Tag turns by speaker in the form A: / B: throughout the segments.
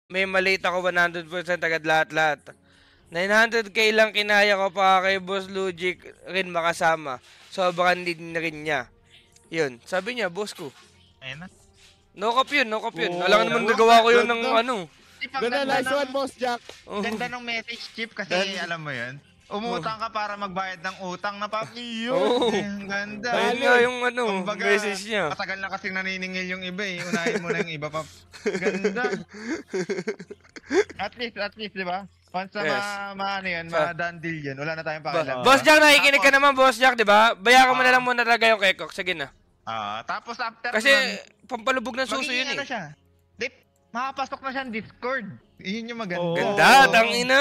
A: may malate ako 100% agad lahat-lahat. 900k lang kinaya ko pa kay Boss Logic rin makasama. Sobrang need na rin niya. Yun, sabi niya, boss ko.
B: Ayun na.
A: No cop yun.
C: Oh,
A: Alam naman nagawa ko yun ng ano.
C: Ganda, nice one, Boss Jack.
B: Ganda ng message, Chip, kasi alam mo yun. Umutang ka para magbayad ng utang na papi.
C: Yun.
B: Ganda.
A: Ayun nga yung
B: Kumbaga,
A: message niya.
B: matagal na kasing naniningil yung iba eh. Unahin mo na yung iba pa. Ganda. At least, di ba? Once na maano yan, ma-done deal yan, wala na tayong pakialam.
A: Boss Jack, nakikinig ka naman, Boss Jack, di ba? Bayaran mo na lang muna talaga yung kekok. Sige na.
B: Tapos after
A: kasi pampalubog ng suso yun eh.
B: Ano siya? Makapasok na siyang Discord. Yun yung maganda.
A: Ganda, tangina.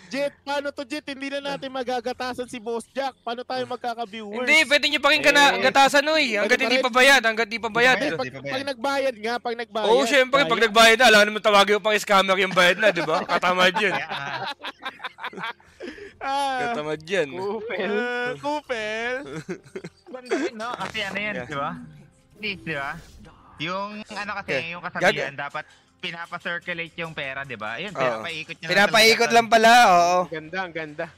C: Jet, paano to, Jet? Hindi na natin magagatasan si Boss Jack. Paano tayo magkaka-viewers?
A: Hindi, pwede nyo pa rin gatasan, oy. Hanggat hindi pa bayad,
C: Pag nagbayad nga, pag nagbayad.
A: Oo, syempre, pag nagbayad na, alam naman tawagin mo pang scammer yung bayad na, di ba? Katamad yun. Katamad yan.
C: Kupel.
B: Ganda rin, no? Kasi ano yan, di ba? Di ba? Yung ano kasi, yung kasabihan, dapat pinapa-circulate yung pera, di ba? Ayun, pinapaikot niya lang.
A: Pinapaikot lang pala, oo.
C: Ang ganda.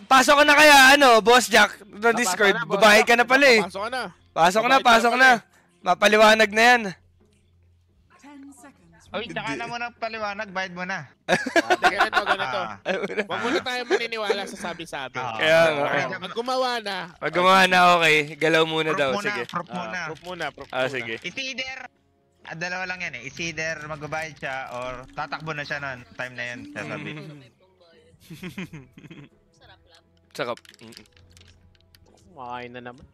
A: Pasok ka na kaya, Boss Jack, ng Discord. Babayad ka na pala eh. Pasok na. Mapaliwanag na yan.
B: Uy, tsaka na mo na paliwanag, bayad mo na.
C: Ganito. Huwag muna tayo maniniwala sa sabi-sabi.
A: Kaya nga.
C: Pag gumawa na,
A: okay. Galaw muna daw, sige.
C: Proof muna.
A: Sige.
B: It's either, dalawa lang yan eh. It's either magbabayad siya or tatakbo na siya noon. Time na yan, sasabi.
A: Sarap.
C: Makain na naman.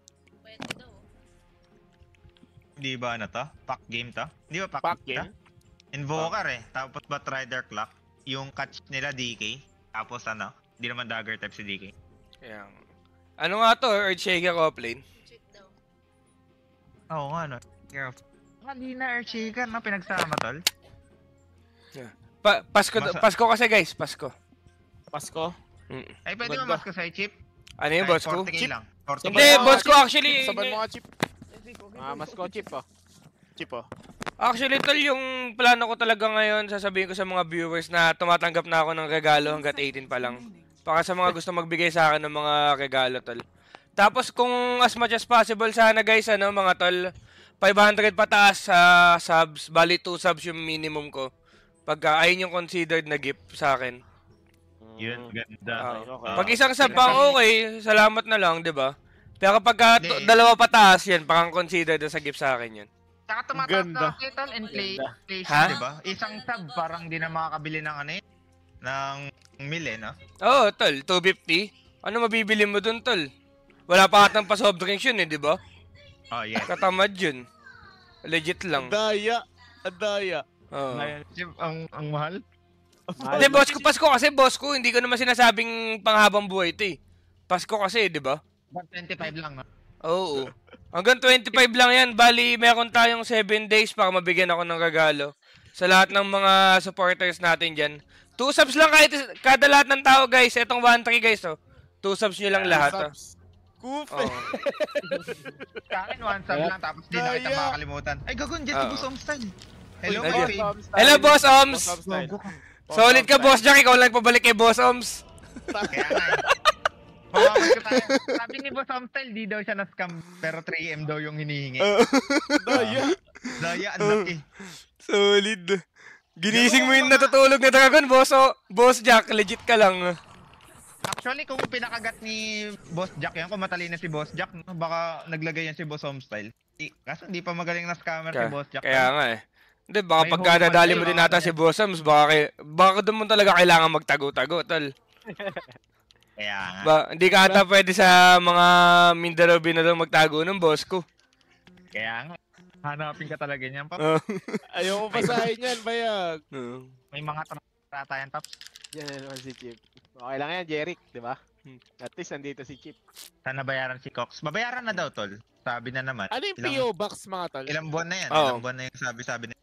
B: Di ba ano to? Pack game to? Di ba
C: pack game?
B: Invoker eh. Tapos Batrider Clock. Yung catch nila DK. Tapos ano? Di naman dagger type si DK.
A: Kaya ano nga to? Earthshaker offlane?
B: Oo nga no. Hindi na Earthshaker na pinagsama tol.
A: Pasko kasi guys. Pasko?
B: Ay pwede mo masko sa Chip?
A: Ano yung boss ko?
B: 40k lang. 40k.
A: Hindi, boss ko actually.
C: Saban mo ka, Chip. Masko, Chip oh.
A: Actually, tol, yung plano ko talaga ngayon, sasabihin ko sa mga viewers na tumatanggap na ako ng regalo hanggat 18 pa lang. Para sa mga gusto magbigay sa akin ng mga regalo, tol. Tapos kung as much as possible sana guys, mga tol, 500 pataas sa subs, bali 2 subs yung minimum ko. Pagka ayun yung considered na gift sa akin.
B: Yun, ganda.
A: Pag isang sub pang okay, salamat na lang, di ba? Pero pagka dalawa pataas yan, parang considered sa gift sa akin yan.
B: Saka tumataas na kasi tol, inflation, di ba? Isang sub parang di na makakabili ng ano ng mil no?
A: Oo, tol, 250. Ano mabibili mo dun, tol? Wala pa atang pa-soft drinks yun di ba?
B: Oh, yeah.
A: Katamad yun. Legit lang.
C: Adaya.
B: Ang mahal?
A: Hindi, boss ko, hindi ko naman sinasabing panghabang buhay ito eh. Pasko kasi, di ba?
B: 125 lang, no?
A: Oo. Hanggang 25 lang yan. Bali, meron tayong 7 days para mabigyan ako ng regalo. Sa lahat ng mga supporters natin dyan. 2 subs lang kahit kada lahat ng tao, guys. Etong 1-3, guys, 2 subs nyo lang lahat.
C: Kufe.
B: Sa akin, 1 sub lang. Tapos di na kita makakalimutan. Ay, gagon, dyan si Boss Oms style. Hello,
A: Hello, Boss Oms. Solid ka, Boss Jack. Ikaw lang pabalik kay Boss Oms.
B: Kaya nga sabi ni Boss Omstyle, di daw siya na-scam, pero 3M daw yung hinihingi. Daya, ang laki.
A: Solid. Ginising mo yung natutulog na dragon, Boss Jack, legit ka lang.
B: Actually, kung pinakagat ni Boss Jack yan, kung matalino si Boss Jack, baka naglagay yan si Boss Omstyle. Kaso hindi pa magaling na scammer si Boss Jack.
A: Kaya nga eh. Hindi, baka pagkadadali mo din nata si Boss Oms, baka doon mo talaga kailangan magtago-tago, tol.
B: Kaya nga.
A: Hindi ka ata pwede sa mga Mindanao Binalo magtago ng boss ko.
B: Kaya nga. Hanapin ka talaga niyan, Pap.
C: Ayoko pasahin yan, bayag.
B: May mga trata yan, Paps.
C: Yan naman si Chip. Okay lang yan, Jeric, di ba? At least nandito si Chip.
B: Sana bayaran si Cox. Babayaran na daw, tol. Sabi na naman.
C: Ano yung PO Box, mga tol?
B: Ilang buwan na yan. Ilang buwan na yung sabi na.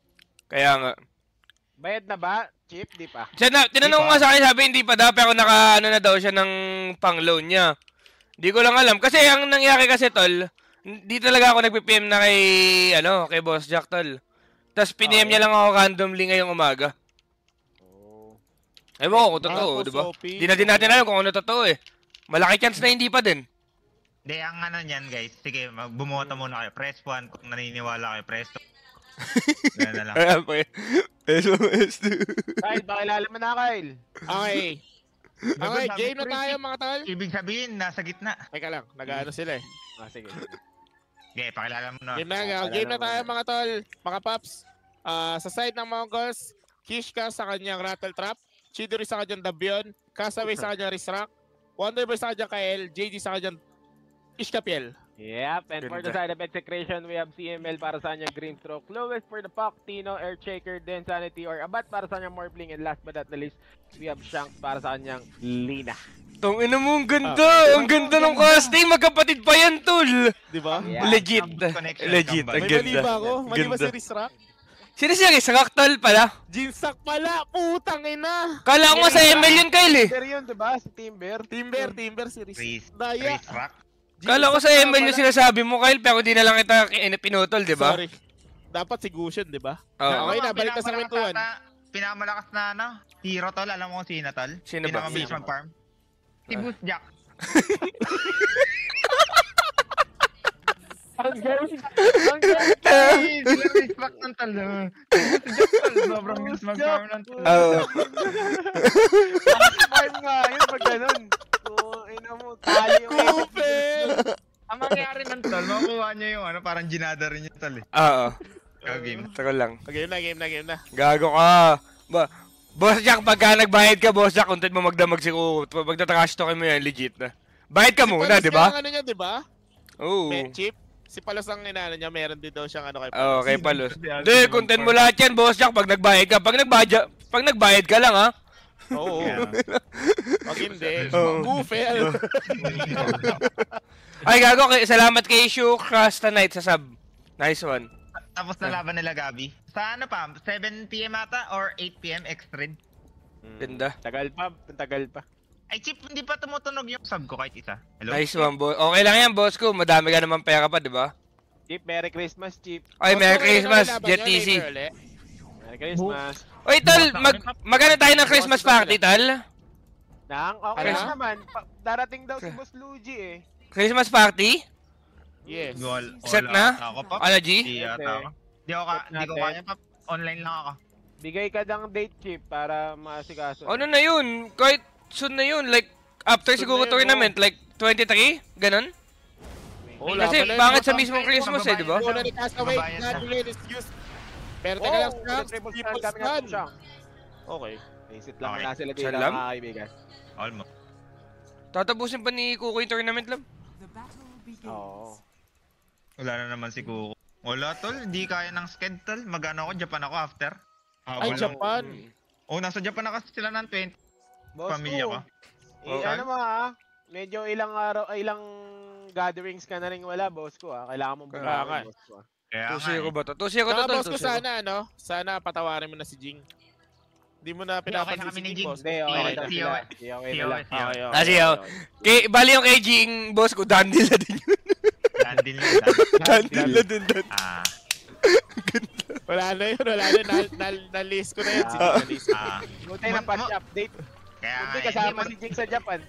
A: Kaya nga.
C: Bayad na ba, Chip? Di pa?
A: Tinanong ko nga sa akin, sabi hindi pa daw, pero naka-ano na daw siya ng pang-loan niya. Di ko lang alam. Kasi ang nangyari kasi, tol, di talaga ako nagpi-PM na kay Boss Jack, tol. Tapos piniem niya lang ako randomly ngayong umaga. Ewan ko kung totoo, di ba? Di na din natin alam kung ano totoo eh. Malaki chance na hindi pa din.
B: Hindi, ang ano niyan guys, sige, bumuota muna kayo. Press 1 kung naniniwala kayo, press 2. Ganun na lang.
A: Kaya pa eh. Peso.
D: Kyle, pakilala mo na, Kyle.
C: Okay. Okay, game na tayo mga tol.
B: Ibig sabihin, nasa gitna.
C: Teka lang, nag-ano sila eh.
D: Sige.
B: Okay, pakilala mo na.
C: Game na tayo mga tol. Mga paps. Sa side ng Mongols, Kishka sa kanyang Rattle Trap, Chidori sa kanyang Dabion, Kasaway sa kanyang Risrak, Wonderboy sa kanyang Kael, JD sa kanyang Ishkapiel.
D: Yep, and for the side of execution, we have CML para sa kanyang Green Stroke, Lewis for the Puck, Tino, Airchaker, then Sanity or Abat para sa kanyang Morbling, and last but not the least, we have Shanks para sa kanyang Lina.
A: Tongina mo, ang ganda! Ang ganda ng casting! Magkapatid pa yan, tol!
C: Di ba?
D: Yeah.
A: Legit. Legit, ang
C: May
A: ganda.
C: mali ba ako? Mali ba si
A: Ganda.
C: Risrak?
A: Sino siya? Isang tol pala.
C: Jinsak pala! Putang ina!
A: Kala ko nga sa ML yun, Kyle eh.
D: Timber yun, diba? Si Timber.
C: Timber si Risrak.
B: Race
C: Daya.
B: rock.
A: Kala ko sa ML yung sinasabi mo, Kyle, pero di na lang kita pinutol, di ba?
C: Sorry. Dapat si Gusion, di ba?
A: Oo.
C: Okay na, balik na sa kwentuhan.
B: Pinakamalakas na ano, hero tol, alam mo kung sino tol?
A: Sino ba?
B: Pinakamabilis
A: Sino?
B: mag-farm. Si Boost Jack.
D: Ang galing!
B: Sila respect ng tol. Si Boost Jack tol, sobrang bilis mag-farm ng tol.
A: Oo.
D: Farm nga, yun pag ganun. Ina mo, tali yung
C: Kupel!
B: Ang mangyari ng tol, makukuha niya yung ano, parang ginada rin yung tol eh.
A: Oo.
B: Game.
A: Tako lang.
C: Game na.
A: Gago ka. Boss Jack, pagka nagbayad ka, Boss Jack, content mo magdamag si Kuko. Pag na-trash talkin mo yan, legit na. Bayad ka muna, di ba?
C: Ang ano niya, di ba?
A: Oo.
C: May chip. Si Palos ang inano niya, meron din daw siyang ano kay
A: Oo,
C: Palos.
A: kay Palos. Hindi, content mo lahat yan, Boss Jack, pag nagbayad ka. Pag nagbayad ka lang, ha?
C: Oo.
B: Yeah.
C: Pag hindi,
A: Oo.
C: Goofel.
A: Ay, gago, salamat kay Shu Crasta Knight sa sub. Nice one.
B: Tapos na laban nila Gabi. Sa ano pa, 7 PM ata or 8 PM extra.
A: Ganda.
D: Tagal pa.
B: Ay, Chip, hindi pa tumutunog yung sub ko kahit isa. Hello?
A: Nice one, boss. Okay lang yan, boss ko. Madami ka naman pera pa, di ba?
D: Chip, Merry Christmas, Chip.
A: Ay, Merry Christmas, Jet
C: Laban
A: TC.
C: niya, later ulit.
D: Merry Christmas.
A: Oy, tol, magano tayo ng Christmas party, tol?
D: Okay
C: Ano?
D: lang naman. Darating daw si Boss Luigi eh.
A: Christmas party?
C: Yes.
B: Goal.
A: Set na?
B: Ako pa.
A: Ano, G?
B: Di ata ako. Di ko kaya pa. Online lang ako.
D: Bigay ka ng date, Chip, para maasikaso.
A: Ano na yun? Kahit soon na yun. Like, after
C: Soon
A: siguro
C: na yun,
A: tournament, like 23? Ganon?
C: Oo,
A: Kasi
C: laban na yun.
A: pangit sa mismong Christmas eh, di ba?
C: Wala ni Castaway,
B: Mabayan
C: not
B: na.
C: really excuse. Pero teka lang, Scraps,
D: triple stand
C: people's
D: kami nga
C: gun.
D: siya.
C: Okay.
D: Isit lang
B: Okay.
D: na sila dito,
A: Salam?
D: mga kaibigan.
B: Almost.
A: Tatapusin pa ni Kuko yung tournament lang.
D: Oo.
B: Wala na naman si Kuko. Wala tol, hindi kaya ng sked tol. Magano ako, Japan ako after.
C: Ay,
B: Habol lang.
C: Japan.
B: Oh, nasa Japan na kasi sila ng 20.
D: Boss
B: Pamilya ko.
A: Oh,
D: ano mo ha? Medyo ilang araw, ilang gatherings ka na rin wala, boss ko ha. Kailangan mong
A: Kaya
C: nga.
D: bumawi, boss ko.
A: 2-0 ba to? 2-0 to,
C: Saka
A: tol.
C: boss ko
A: 2-0.
C: sana, no? Sana patawarin mo na si Jing. Hindi mo na
B: okay
C: pinapansin
B: na kami
C: si
B: ni
C: Jing,
B: Jing.
C: boss.
D: Hindi, okay na
B: TOS.
D: sila. Hindi, okay na lang.
B: TOS.
C: Okay,
A: Ah, sige, oh. Bali yung kay Jing, boss ko, dandil na din yun.
B: Dandil na.
A: Dandil na din, dandil.
C: Wala na yun, wala na. Na-list ko na yun. Sige, na-list ko.
D: Buti na patch update.
B: Kaya
D: Buti
B: nga,
D: kasama
B: hindi
D: si Jing sa Japan.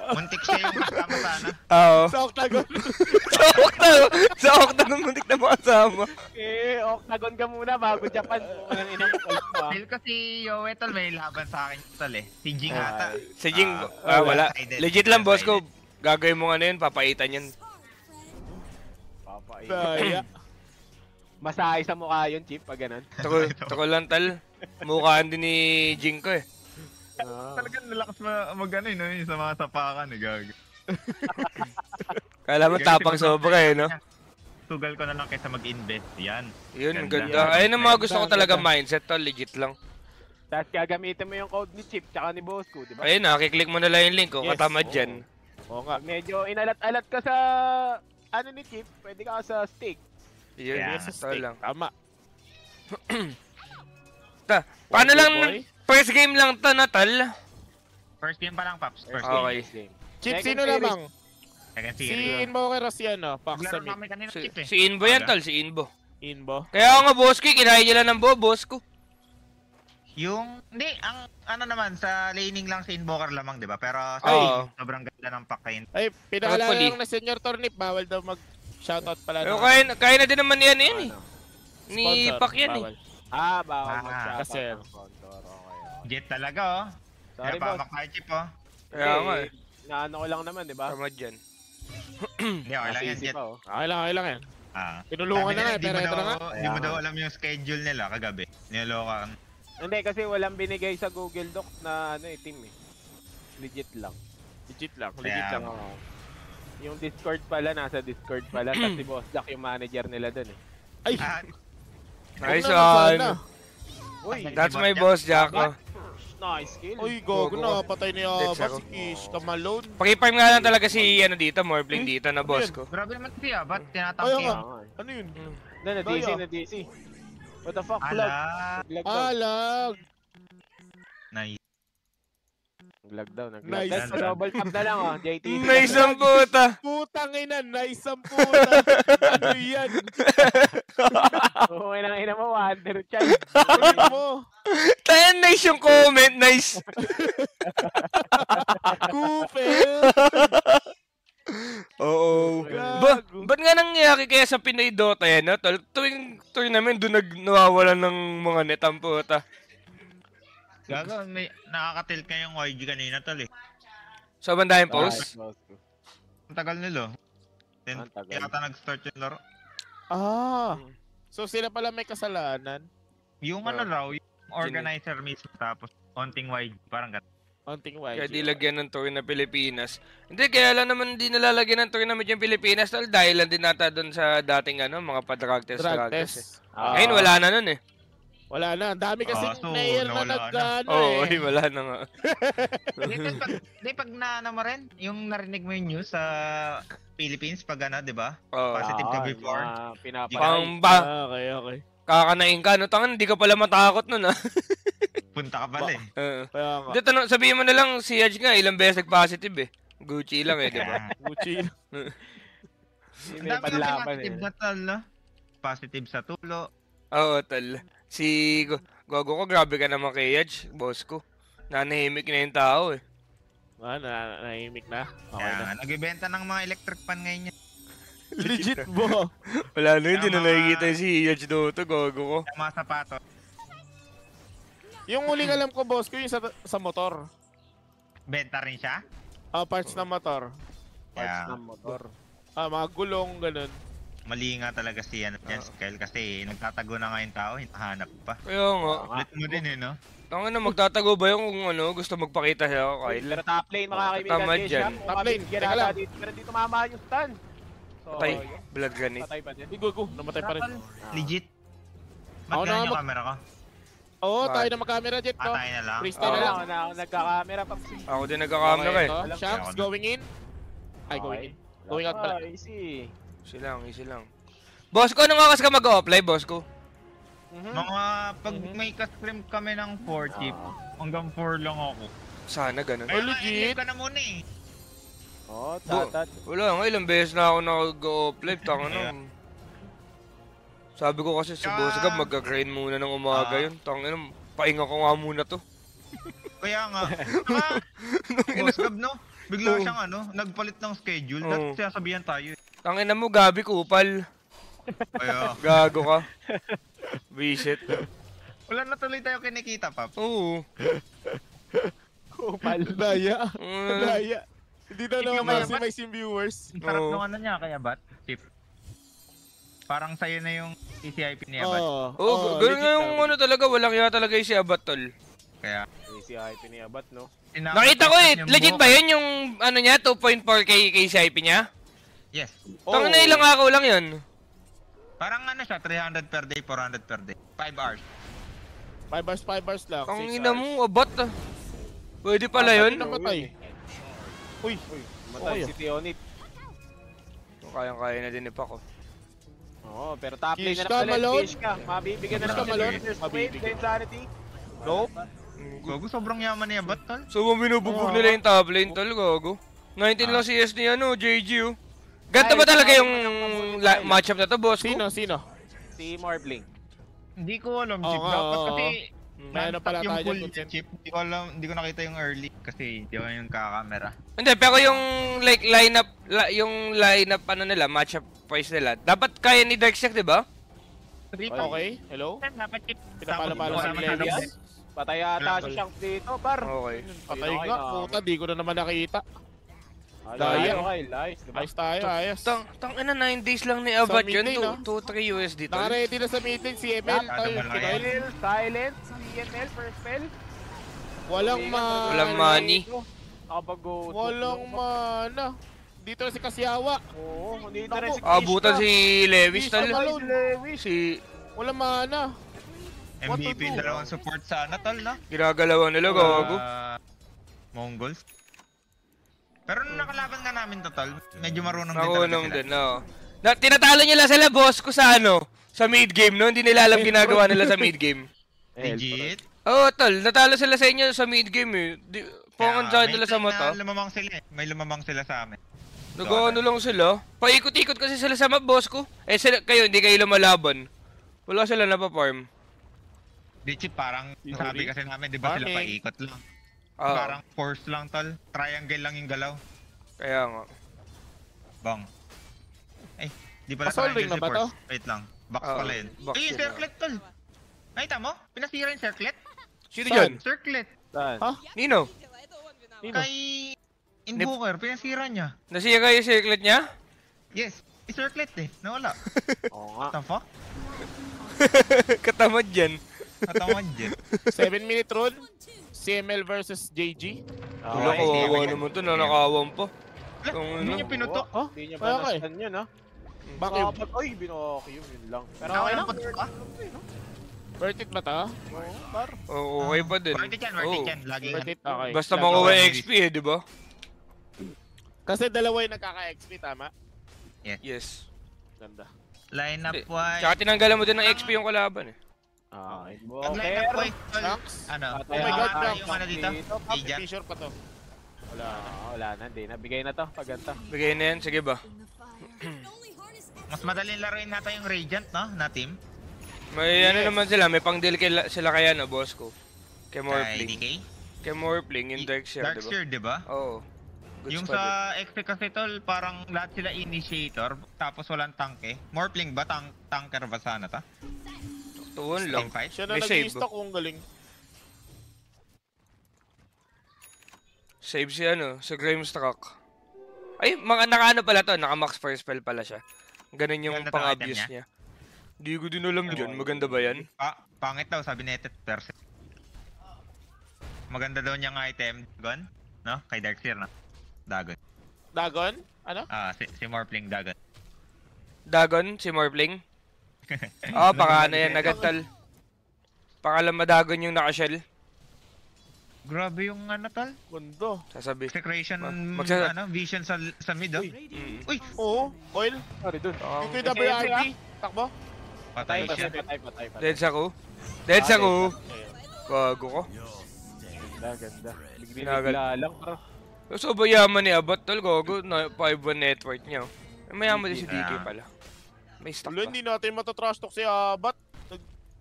B: muntik siya yung kasama sana.
A: Oo.
C: Sa Octagon.
A: Sa Octagon, muntik na makasama.
D: Octagon ka muna bago Japan. Ang inang call mo ha.
B: Feel ko si Yowie tol, may laban sa akin tol eh. Si Jing ata.
A: Si Jing, wala.
B: one-sided.
A: Legit lang, boss ko.
B: One-sided.
A: Gagawin mo ano yun, papaitan yun.
C: Daya.
D: Masahay sa mukha yun, Chip, pag ganun.
A: Tako lang, tal. Mukhaan din ni Jing ko eh.
B: Talagang nalakas mag-ano yun, yung sa mga sapakan eh, gago.
A: Kala mo tapang sobra eh, no?
B: Tugal ko na lang kaysa mag-invest. Yan.
A: Yun, ang
B: Ganda.
A: ganda. Ayun ang mga gusto ko talaga mindset, tol. Legit lang.
D: Tapos gagamitin mo yung code ni Chip tsaka ni boss ko, di ba?
A: Ayun na, kiklik mo na lang yung link kung
C: Yes,
A: katamad
C: oo.
A: dyan.
C: Oo nga.
D: Pag medyo inalat-alat ka sa ano ni Chip, pwede ka sa steak.
A: Yun,
B: Yeah.
A: yes, tol lang.
C: Tama.
A: Paano lang,
C: Boy?
A: first game lang to na, tal?
B: First game pa lang, Paps. First
A: Okay.
B: game.
C: Chip,
D: Second
C: sino
D: series.
C: lamang?
B: Second
C: Si
B: series.
C: Invoker o si ano? Pax
B: Naglaro
C: Summit.
B: kami kanina, Chip eh.
A: Si Inbo yan, tal. Si Inbo.
C: Inbo.
A: Kaya ako nga, boss ko, kinahin nila ng boss ko.
B: Hindi, ang ano naman, sa laning lang si Invoker lamang, di ba? Pero sa
A: Oo.
B: team, sobrang ganda ng pack-kain.
C: Ay, pinaalala
A: Hopefully.
C: lang na Senior Tornip, bawal daw mag-shoutout pala.
A: Pero
C: ng-
A: kaya na din naman yan eh. Ni
C: sponsor,
A: Pak yan eh.
C: bawal.
D: Bawal
B: Ah,
D: mag-shoutout
C: kasi-
D: ng sponsor. Okay.
B: Jet talaga, oh.
D: Sorry,
B: Kaya
D: boss.
B: pamak na chip, oh.
A: Kaya nga eh.
D: Naano ko lang naman, di ba?
A: Tama dyan.
B: Hindi, okay lang yan,
D: Nasisi
B: Jet.
D: pa, oh.
C: Okay lang yan.
B: Ah.
C: Tinulungan
B: Sabi
C: na nga,
B: nila,
C: pero ito na nga.
B: Di mo daw alam yung schedule nila kagabi. Niloka.
D: Hindi, kasi walang binigay sa Google Docs na team eh. Legit lang.
C: Legit lang.
B: Kaya-
C: lang.
D: Oo. Yung Discord pala, nasa Discord pala. Tapos si Boss Jack yung manager nila dun eh.
C: Ay!
B: Ah,
A: Nice
C: Huwag naman
A: one.
C: sana.
D: Uy!
A: That's my boss, Jacko.
D: Nice kill.
C: Uy, gogo na. Patay ni
A: Dead
C: Abba
A: ako.
C: si Kish. Kamalone.
A: Pakiparm nga lang talaga si dito, Morbling dito na boss ko.
B: grabe naman siya, ba't
C: Ayaw
B: tinatangki
C: nga.
B: yun?
C: Ano yun?
D: Na DC,
C: Daya.
D: na DC. What the fuck, lag?
B: Ala.
D: Lag daw.
C: Alag!
B: Nice.
D: Naglag daw, naglag.
C: Nice.
D: That's double tap na lang oh, JT.
A: Nice ang puta.
C: Putang ina, nice ang puta. Ano yan?
D: Oo, ina mo, Wonder Child.
C: Ano mo?
A: Tayo nice yung comment, nice.
C: Kupel!
A: Oo.
C: Gago.
A: Ba't nga nangyayari kaya sa Pinoy Dota yan, no? Tol? Tuwing tournament, doon nawawalan ng mga net ang puta.
B: Gago, may nakaka-tilt ka yung YG kanina, tol eh.
A: So, bandahin post?
B: Ang tagal nila. Then,
D: Ang tagal.
B: yata nag-start yung laro.
C: Ah. So sila pala may kasalanan.
B: Yung ano raw, yung organizer mismo, tapos onting YG, parang gano'n.
C: Onting
A: Kaya
C: YG.
A: di lagyan ng tour na Pilipinas. Hindi, kaya lang naman di nalalagyan ng tournament yung Pilipinas, tol. Dahil lang din nata doon sa dating mga pa-drug test.
C: Drug
A: Eh.
C: test.
A: Ngayon, wala na nun eh.
C: Wala na. Ang dami kasi
B: so,
C: player na
B: nawala
C: nag-ano
A: Oo,
C: eh.
A: wala na nga.
B: Pag na mo rin, yung narinig mo yung news sa Philippines, pag ano, di ba?
A: Oo.
B: Positive ka before.
A: Pang ba,
C: Okay.
A: kakanain ka, no? Tangan, hindi ka pala matakot nun, ah.
B: Punta ka pala eh.
C: Kaya nga.
A: Hindi, sabihin mo na lang, si Edge nga, ilang beses nag-positive eh. Gucci lang eh, di ba?
C: Gucci.
B: Ang dami nga positive na tal, no? Positive sa tulo.
A: Oo, tol. Si Gogo ko, grabe ka naman kay Edge, boss ko. Nanahimik na yung tao eh.
C: Nahimik na. Okay
B: Kaya
C: na.
B: nga, nagbibenta ng mga electric fan ngayon yan.
C: Legit bo.
A: Wala na, hindi na
B: Tama.
A: nakikita si Edge doon, Gogo ko.
B: Yung mga sapato.
C: Yung huling alam ko, boss ko, yung sa motor.
B: Benta rin siya.
C: Parts ng motor.
B: Kaya,
D: motor.
C: Mga gulong, ganun.
B: mali nga talaga si Jan Skel kasi nagtatago na nga yung tao, hinahanap pa.
A: Kaya nga.
B: Ulit mo din eh, no?
A: Tangan na, magtatago ba yung kung gusto magpakita siya, Kyle?
D: Pero top lane mga kaibigan.
A: Tama
D: Kaya
A: dyan.
D: siya,
C: Top lane,
D: mabibigyan
C: teka
D: ata
C: lang.
D: dito, pero dito tumama yung stun. So,
A: Patay,
D: yun,
A: blood granite.
D: patay pa din.
C: Go. Namatay pa rin.
B: Legit.
C: Ako
B: Ba't
C: na
B: ganyan yung
C: mag-
B: camera ko?
C: Oo, tayo na mag-camera jet ko.
B: Patay na lang.
C: Freestyle
D: Oo,
C: na lang.
D: ako na ako nagka-camera pa.
A: Ako din nagkakamera eh.
C: Okay, ito. Shanks, going in. Ay, going in. Going out pala.
D: Easy.
A: Easy lang. Boss ko, anong oras ka mag-apply, boss ko?
B: Mga pag may ka-stream kami ng 4 chip, hanggang 4 lang ako.
A: Sana ganun.
C: Ay, legit.
B: Ay, ka na muna eh.
D: Oh, tatat.
A: Wala nga, ilang beses na ako nag-apply. Tanga na. Sabi ko kasi sa boss ko, mag-grind muna ng umaga yun. Tanga na, pahinga ko nga muna to.
B: Kaya nga. Boss Gab, no? Bigla siyang nagpalit ng schedule. Dahil sinasabihan tayo.
A: Tangin na mo, Gabi, kupal.
B: Kaya,
A: Gago ka. Visit.
B: wala na tuloy tayo kinikita, Pap.
A: Oo.
D: Kupal.
C: Daya.
A: Mm,
C: Daya. Hindi na
B: Yung
C: naman
B: mayaman.
C: may viewers.
B: Ang sarap
A: Oo.
B: nung niya, kaya bat? Chip. Parang sa'yo na yung CCIP niya, bat.
A: Oo, ganun nga yung talaga, walang iya talaga yung si Abat, tol.
B: Kaya,
D: Easy hype ni Abat, no?
A: Nakita ko eh, legit ba yun yung niya, 2.4k CIP niya?
B: Yes.
A: Tangin na ilang araw lang yun.
B: Parang siya, 300 per day, 400 per day. 5 hours.
C: 5 bars lang.
A: Ang
C: 6
A: ina
C: hours.
A: mo, Abat ah. Pwede pala yun.
C: Namatay. Uy.
D: Matay
C: Okay.
D: si Tionit.
A: Kayang-kaya na din ni Paco.
D: Oo, pero top lane
C: Kish
D: na
C: ka,
D: pala.
C: Malone.
D: Kish ka. Mabibigyan na
C: Kish
D: ng
C: ka, Malone.
D: first wave,
C: Mabibigyan.
D: then sanity.
C: Nope.
B: Gogo, sobrang yaman niya, bat, tol?
A: So, binubugbog nila yung top lane, tol, Gogo. 19 lang CS ni JG oh. Ganto ba talaga yung matchup na to, boss ko?
C: Sino?
D: Si Morbling.
B: Hindi ko alam,
C: Oo
B: Chip.
C: nga,
B: Dapat
C: oo.
B: kasi,
C: May ano pala
B: yung
C: tayo
B: full
C: dyan,
B: chip. Hindi ko nakita yung early kasi di ko yung kakamera.
A: Hindi, pero yung like yung lineup ano nila, matchup price nila. Dapat kaya ni Darkseid, di ba?
C: Okay, hello?
B: Dapat chip.
C: Pinapalo-palo si
B: Dapat
C: Levis.
B: chip.
D: Patay ata si Shanks dito, par.
A: Okay.
C: Patay nga, puta, di ko na naman nakita.
D: Daya.
C: Daya.
D: Okay, lies. Diba?
C: Ayos tayo, ayos.
A: Tang ina 9 days lang ni Abat
C: Sa
A: yun,
C: mid lane,
A: 2-3 USD tol.
C: Naka-ready na sa meeting si ML. Tol,
B: Silent,
D: Silent, CML, first spell.
C: walang
A: Walang money.
D: Nakabago.
C: Walang mana. Dito na si Kasiawa.
D: Oo, hindi na rin si
A: Abutan si Lewis
C: Krishna
A: tol.
C: Malone.
A: Si
C: Walang mana. What to
B: MVP,
C: do?
B: dalawang support sana tol, no?
A: ginagalawan nila gago.
B: Mongols. Pero nung nakalaban nga namin to tol, medyo marunong din
A: Nakunong
B: talaga
A: din,
B: sila.
A: no. Tinatalo nila sila boss ko sa ano, sa mid game no, hindi nila alam ginagawa nila sa mid game.
B: Legit.
A: Oo, tol, natalo sila sa inyo sa mid game eh. Pongan
B: Kaya,
A: nila sa
B: may
A: mata.
B: lumamang sila eh. May lumamang sila sa amin.
A: Nag-ano lang sila. Paikot-ikot kasi sila sa map, boss ko. Eh, sila, kayo, hindi kayo lumalaban. Wala sila napaparm.
B: Legit, parang
C: Theory?
B: sabi kasi namin, di ba sila
C: Farming.
B: paikot lang.
A: Oo,
B: Parang force lang tol. Triangle lang yung galaw.
A: kaya nga.
B: Bang. Ay, di pala
C: Assault ring
B: triangle
C: na ba
B: si
C: to?
B: force. Wait lang. Box
A: Oo,
B: pala yun.
A: box
B: Ay, yung
A: yun,
B: circlet tol. Nakita mo? Pinasira yung circlet?
A: Sino
C: Saan?
A: yun?
B: Circlet.
D: Saan?
C: Ha?
A: Nino?
D: Nino?
B: Kay Invoker, pinasira niya.
A: Nasira yung circlet niya?
B: Yes. I-circlet eh. Nawala.
D: Oo
B: What
D: nga.
B: the fuck?
A: Katamad yan.
B: Natawan dyan.
C: 7-minute rule. CML versus JG.
A: Wala,
B: Okay,
A: kawawa
B: okay.
A: naman to, nanakawan pa.
B: Wala,
A: Kung
B: hindi
A: ano.
B: niya pinutok.
C: Oh,
D: Hindi niya
C: kaya ka eh.
D: banastan yun, ha?
C: Bakit?
D: Dapat, oy, binokyo yun lang. Pero
B: Ako
D: okay
B: lang
D: lang.
B: putok ka?
C: Worth it ba ta?
D: Oo, par.
A: Oo, okay pa din.
B: Worth it yan, worth
A: Oo.
B: it yan. Lagi yan.
C: Worth it? Okay.
A: Basta
C: Lang
A: makuha
C: ako.
A: XP eh, di ba?
C: Kasi dalawa yung nagkaka-XP, tama?
A: Yes.
C: Ganda.
B: Line up
A: Hindi.
B: wise.
A: Tsaka tinanggalan mo din ng XP yung kalaban eh.
D: Ah,
B: Pag line up wise, tol.
C: Shanks?
B: Ano?
C: Oh my God, Shanks.
B: Yung ano dito? Agent.
C: T-shirt pa to. Wala na.
D: Wala na, hindi. Nabigay na to, paganta.
A: Bigay na yan, sige ba?
B: Mas madaling laruin natin yung Radiant, no? Na team.
A: May ano naman sila, may pang-deal sila kaya no, boss ko. Kay
B: Kay
A: Morpling.
B: DK.
A: Kay Morpling, yung Darkseid, di ba?
B: Darkseid, di ba?
A: Oo. Good
B: Yung
A: squad yun.
B: sa XP kasi tol, parang lahat sila initiator, tapos walang tanke. Morpling ba? Tanker ba sana ta?
A: Tuon lang.
B: Team fight?
C: Siya na
A: May save.
C: nag-i-stock kung galing.
A: Save si ano, si Grimestruck. Ay, mga naka-ano pala to, naka-max first spell pala siya. Ganun yung
B: Ganda to
A: pang-abuse
B: item
A: niya. Di ko din alam dyan, maganda ba yan?
B: Pangit daw, sabi ni Etet Perse. Maganda daw niyang item, Gun, no? Kay Darkseid, no? Dagon.
C: Dagon? Ano?
B: Si Morpling Dagon.
A: Dagon, si Morpling. Oo, baka ano yan, nagattal. Pakalam madagon yung naka-shell.
B: Grabe yung ano tol?
C: Ganda.
A: Sasabi.
B: Secretion,
A: Magsa-
B: vision sa mid, oh.
A: Mm.
B: Uy!
C: Oo, coil.
D: Sorry, dun.
C: Yung kay WRT. Takbo.
B: Patay siya.
D: Patay.
A: Deads ako. Deads ako. Gago ko.
D: Ganda, ganda.
A: Sinagal.
D: Bigla lang, par.
A: So, ba yaman ni Abot tol, gago, na 5-1 net worth niya. Mayaman din si DK pala. May stock
C: Wala,
A: pa.
C: hindi natin matatrash talk si Abat.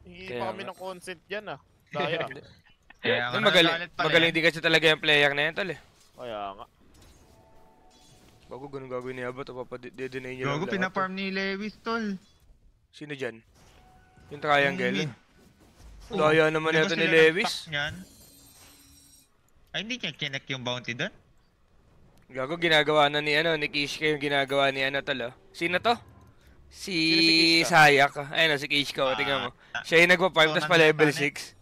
C: Hingi
A: Kaya
C: pa kami
A: nga.
C: ng consent dyan ah. Daya.
B: Kaya nga
A: Magaling,
B: nagagalit pala
A: magaling
B: yan.
A: din kasi talaga yung player na yan tol eh.
C: Kaya nga.
A: Bago ganun gagawin ni Abot, papadedenay niya
B: Gago,
A: lang lahat,
B: pinafarm ni Lewis, tol.
A: eh. Sino dyan? Yung triangle.
B: Yung mid.
A: Daya naman
B: Di ba
A: ito ni
B: sila
A: Lewis.
B: nag-stack niyan? Ay, hindi niya kinek yung bounty doon?
A: Gago, ginagawa na ni ano, ni Kishka yung ginagawa ni ano tol oh. Sino to? Si
C: Sino si Kishka?
A: Sayak. Ayun oh, si Kishka, oh, tingnan mo. Siya yung nagpa-farm, tas pa level 6.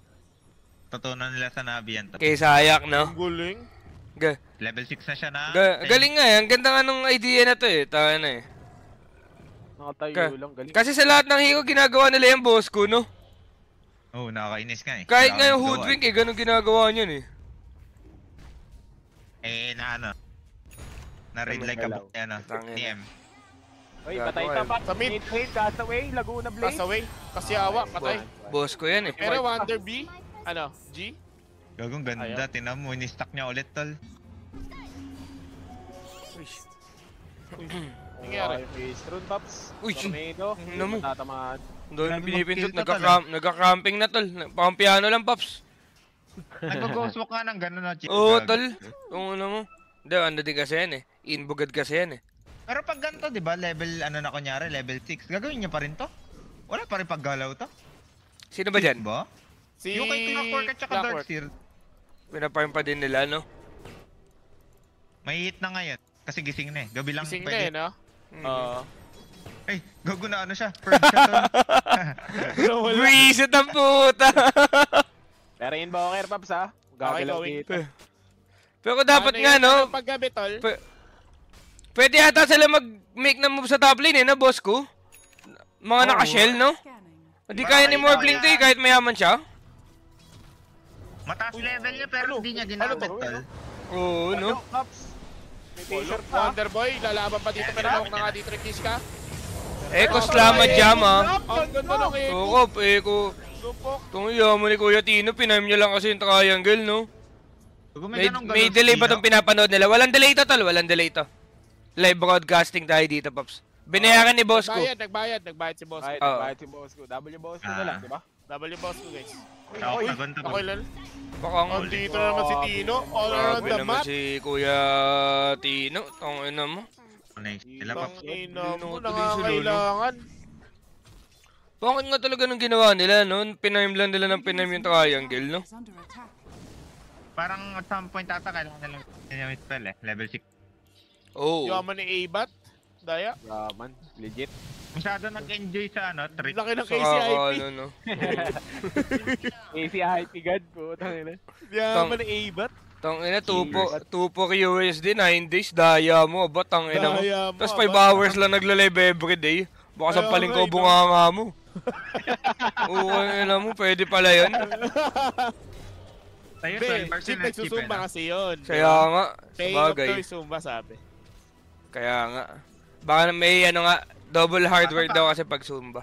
B: Tutunan nila sa Navi yan, tol.
A: Kay Sayak, no?
C: Ang guling.
B: Level 6 na siya na.
A: Galing nga yan. Ganda nga nung idea na to eh. Tawa na eh.
D: Nakatayo lang, galing.
A: Kasi sa lahat ng hero, ginagawa nila yung boss ko, no?
B: Oo, nakakainis nga eh.
A: Kahit nga yung
B: Nakakainis
A: hoodwink eh, ganun ginagawa niyan eh.
B: na ano. Na-read like a book, ano,
A: Tangina.
B: ni M.
D: Uy,
A: Gago
D: patay
A: kayo.
D: ka pa.
C: Sa mid.
D: Mid-lane, Castaway, Laguna Blaze.
C: Pass away. Kasiawa, patay.
A: Boss ko yan eh.
C: Pero Wonder B, ano, G?
B: Gagong ganda,
C: Ayaw.
B: tinan mo, ini-stack niya ulit, tol.
C: Nangyari.
D: Face rune, Paps.
A: Uy,
D: Tornado.
A: ano mo?
D: Matatamaan.
A: Doon
B: Grabe
A: pinipindot,
B: mag-kill to,
A: nagka-cramping na tol. Pang-piano lang, Pops.
B: Nag-ghost walk nga ng gano'n na chip.
A: Oo, tol. Kung ano mo. Hindi, ano din kasi yan eh. Inbugad kasi yan eh.
B: Pero pag ganito, di ba, level, ano na kunyari, level 6, gagawin niya pa rin to? Wala pa rin paggalaw to?
A: Sino ba dyan?
B: Ba?
C: Si
B: Yung kay Clockwork at saka
C: Clockwork.
B: Darkseer,
A: Pinaparm pa din nila, no?
B: may hit na ngayon. Kasi gising na eh. Gabi lang
C: Gising na
B: pwede.
C: eh, no? Oo.
B: Ay, gago na ano siya. Purge siya to.
A: Reset ang puta!
D: Pero invoker, Paps, ha? Gagalaw
C: going.
D: dito.
A: Pero dapat nga, no?
C: Paggabi, tol.
A: Pwede yata sila mag-make ng move sa top lane, eh, na boss ko? Mga naka-shell, no? Hindi kaya ni Morphling to, eh, kahit mayaman siya.
B: Mataas level niya pero hindi niya ginamit
C: Ano to?
B: tol.
A: Oo, no?
D: Paps. May t-shirt pa.
C: Wonder Boy, lalaban pa dito pero nawak na nga dito rin Kishka.
A: Eko, salamat jam, ah.
C: Ang ganda ng Eko.
A: Oo, Eko.
C: Supok.
A: Itong yaman ni Kuya Tino, pinayam niya lang kasi yung triangle, no?
B: Kung
A: May,
B: ganong
A: may
B: galon
A: delay ba
B: speed,
A: itong pinapanood nila? Walang delay to, tol. Walang delay to. Live broadcasting tayo dito, Pops. Binayaran ni boss ko.
C: Nagbayad si boss.
D: Bayad,
A: Oo.
D: bayad si boss ko. W boss ko na lang, di ba?
C: W boss ko, guys.
B: Ako, nagunta
C: Ako ilan?
A: Bakang
C: Dito na naman si Tino. All around
A: grabe
C: the
A: naman
C: map.
A: si Kuya Tino. Tangina mo.
B: Sila pa.
C: Ang ina mo,
A: Tuloy sila, no?
C: nangangailangan.
A: Bakit nga talaga nung ginawa nila, no? Pinayam lang nila ng pinayam yung triangle, no?
B: Parang at some point ata kailangan nilang yung spell eh. Level 6.
A: Oo.
C: Yaman ni A-Bat. Daya.
D: Raman, legit.
B: Masyado nag-enjoy sa ano, trip.
C: Laki ng
A: Saka
C: KCIP.
A: ano, no?
D: AC hype god po. Tangina.
C: Yaman ni A-Bat.
A: Tangina, 2 USD, 9 days, daya mo. Ba, tangina mo.
C: Daya mo,
A: Tapos 5
C: aba.
A: hours lang nagla-live everyday. Baka sa
C: Ayaw
A: paling
C: nga,
A: ko
C: no?
A: bunganga mo. Oo, alam mo, pwede pala yun.
B: Tayo,
C: Hindi,
B: 12%
C: Chip
B: na chip
C: nagsusumba
B: eh.
C: kasi yun.
A: Kaya nga,
C: Pay of
A: sabagay.
C: choice Zumba sabi.
A: Kaya nga. Baka may ano nga, double hardware daw kasi pag Zumba.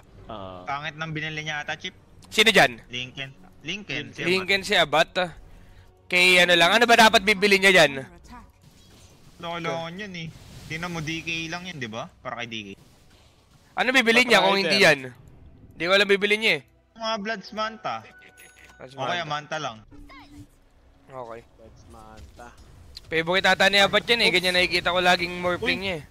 B: Pangit nang binili niya ata chip.
A: Sino dyan?
B: Lincoln. Lincoln. si
A: Lincoln si Abat. Kay ano lang, ano ba dapat bibili niya dyan?
B: Lolongan yun eh. Tingnan mo, DK lang yun, di ba? Para kay DK.
A: Ano bibili niya kung hindi yan? Hindi ko alam bibili niya eh.
B: Mga Bloods Manta.
A: Mas
B: O kaya
A: mahal.
B: Manta lang.
A: Okay.
D: That's manta.
A: Favorite ata ni Abat yan eh. Ganyan nakikita ko laging morphling niya eh.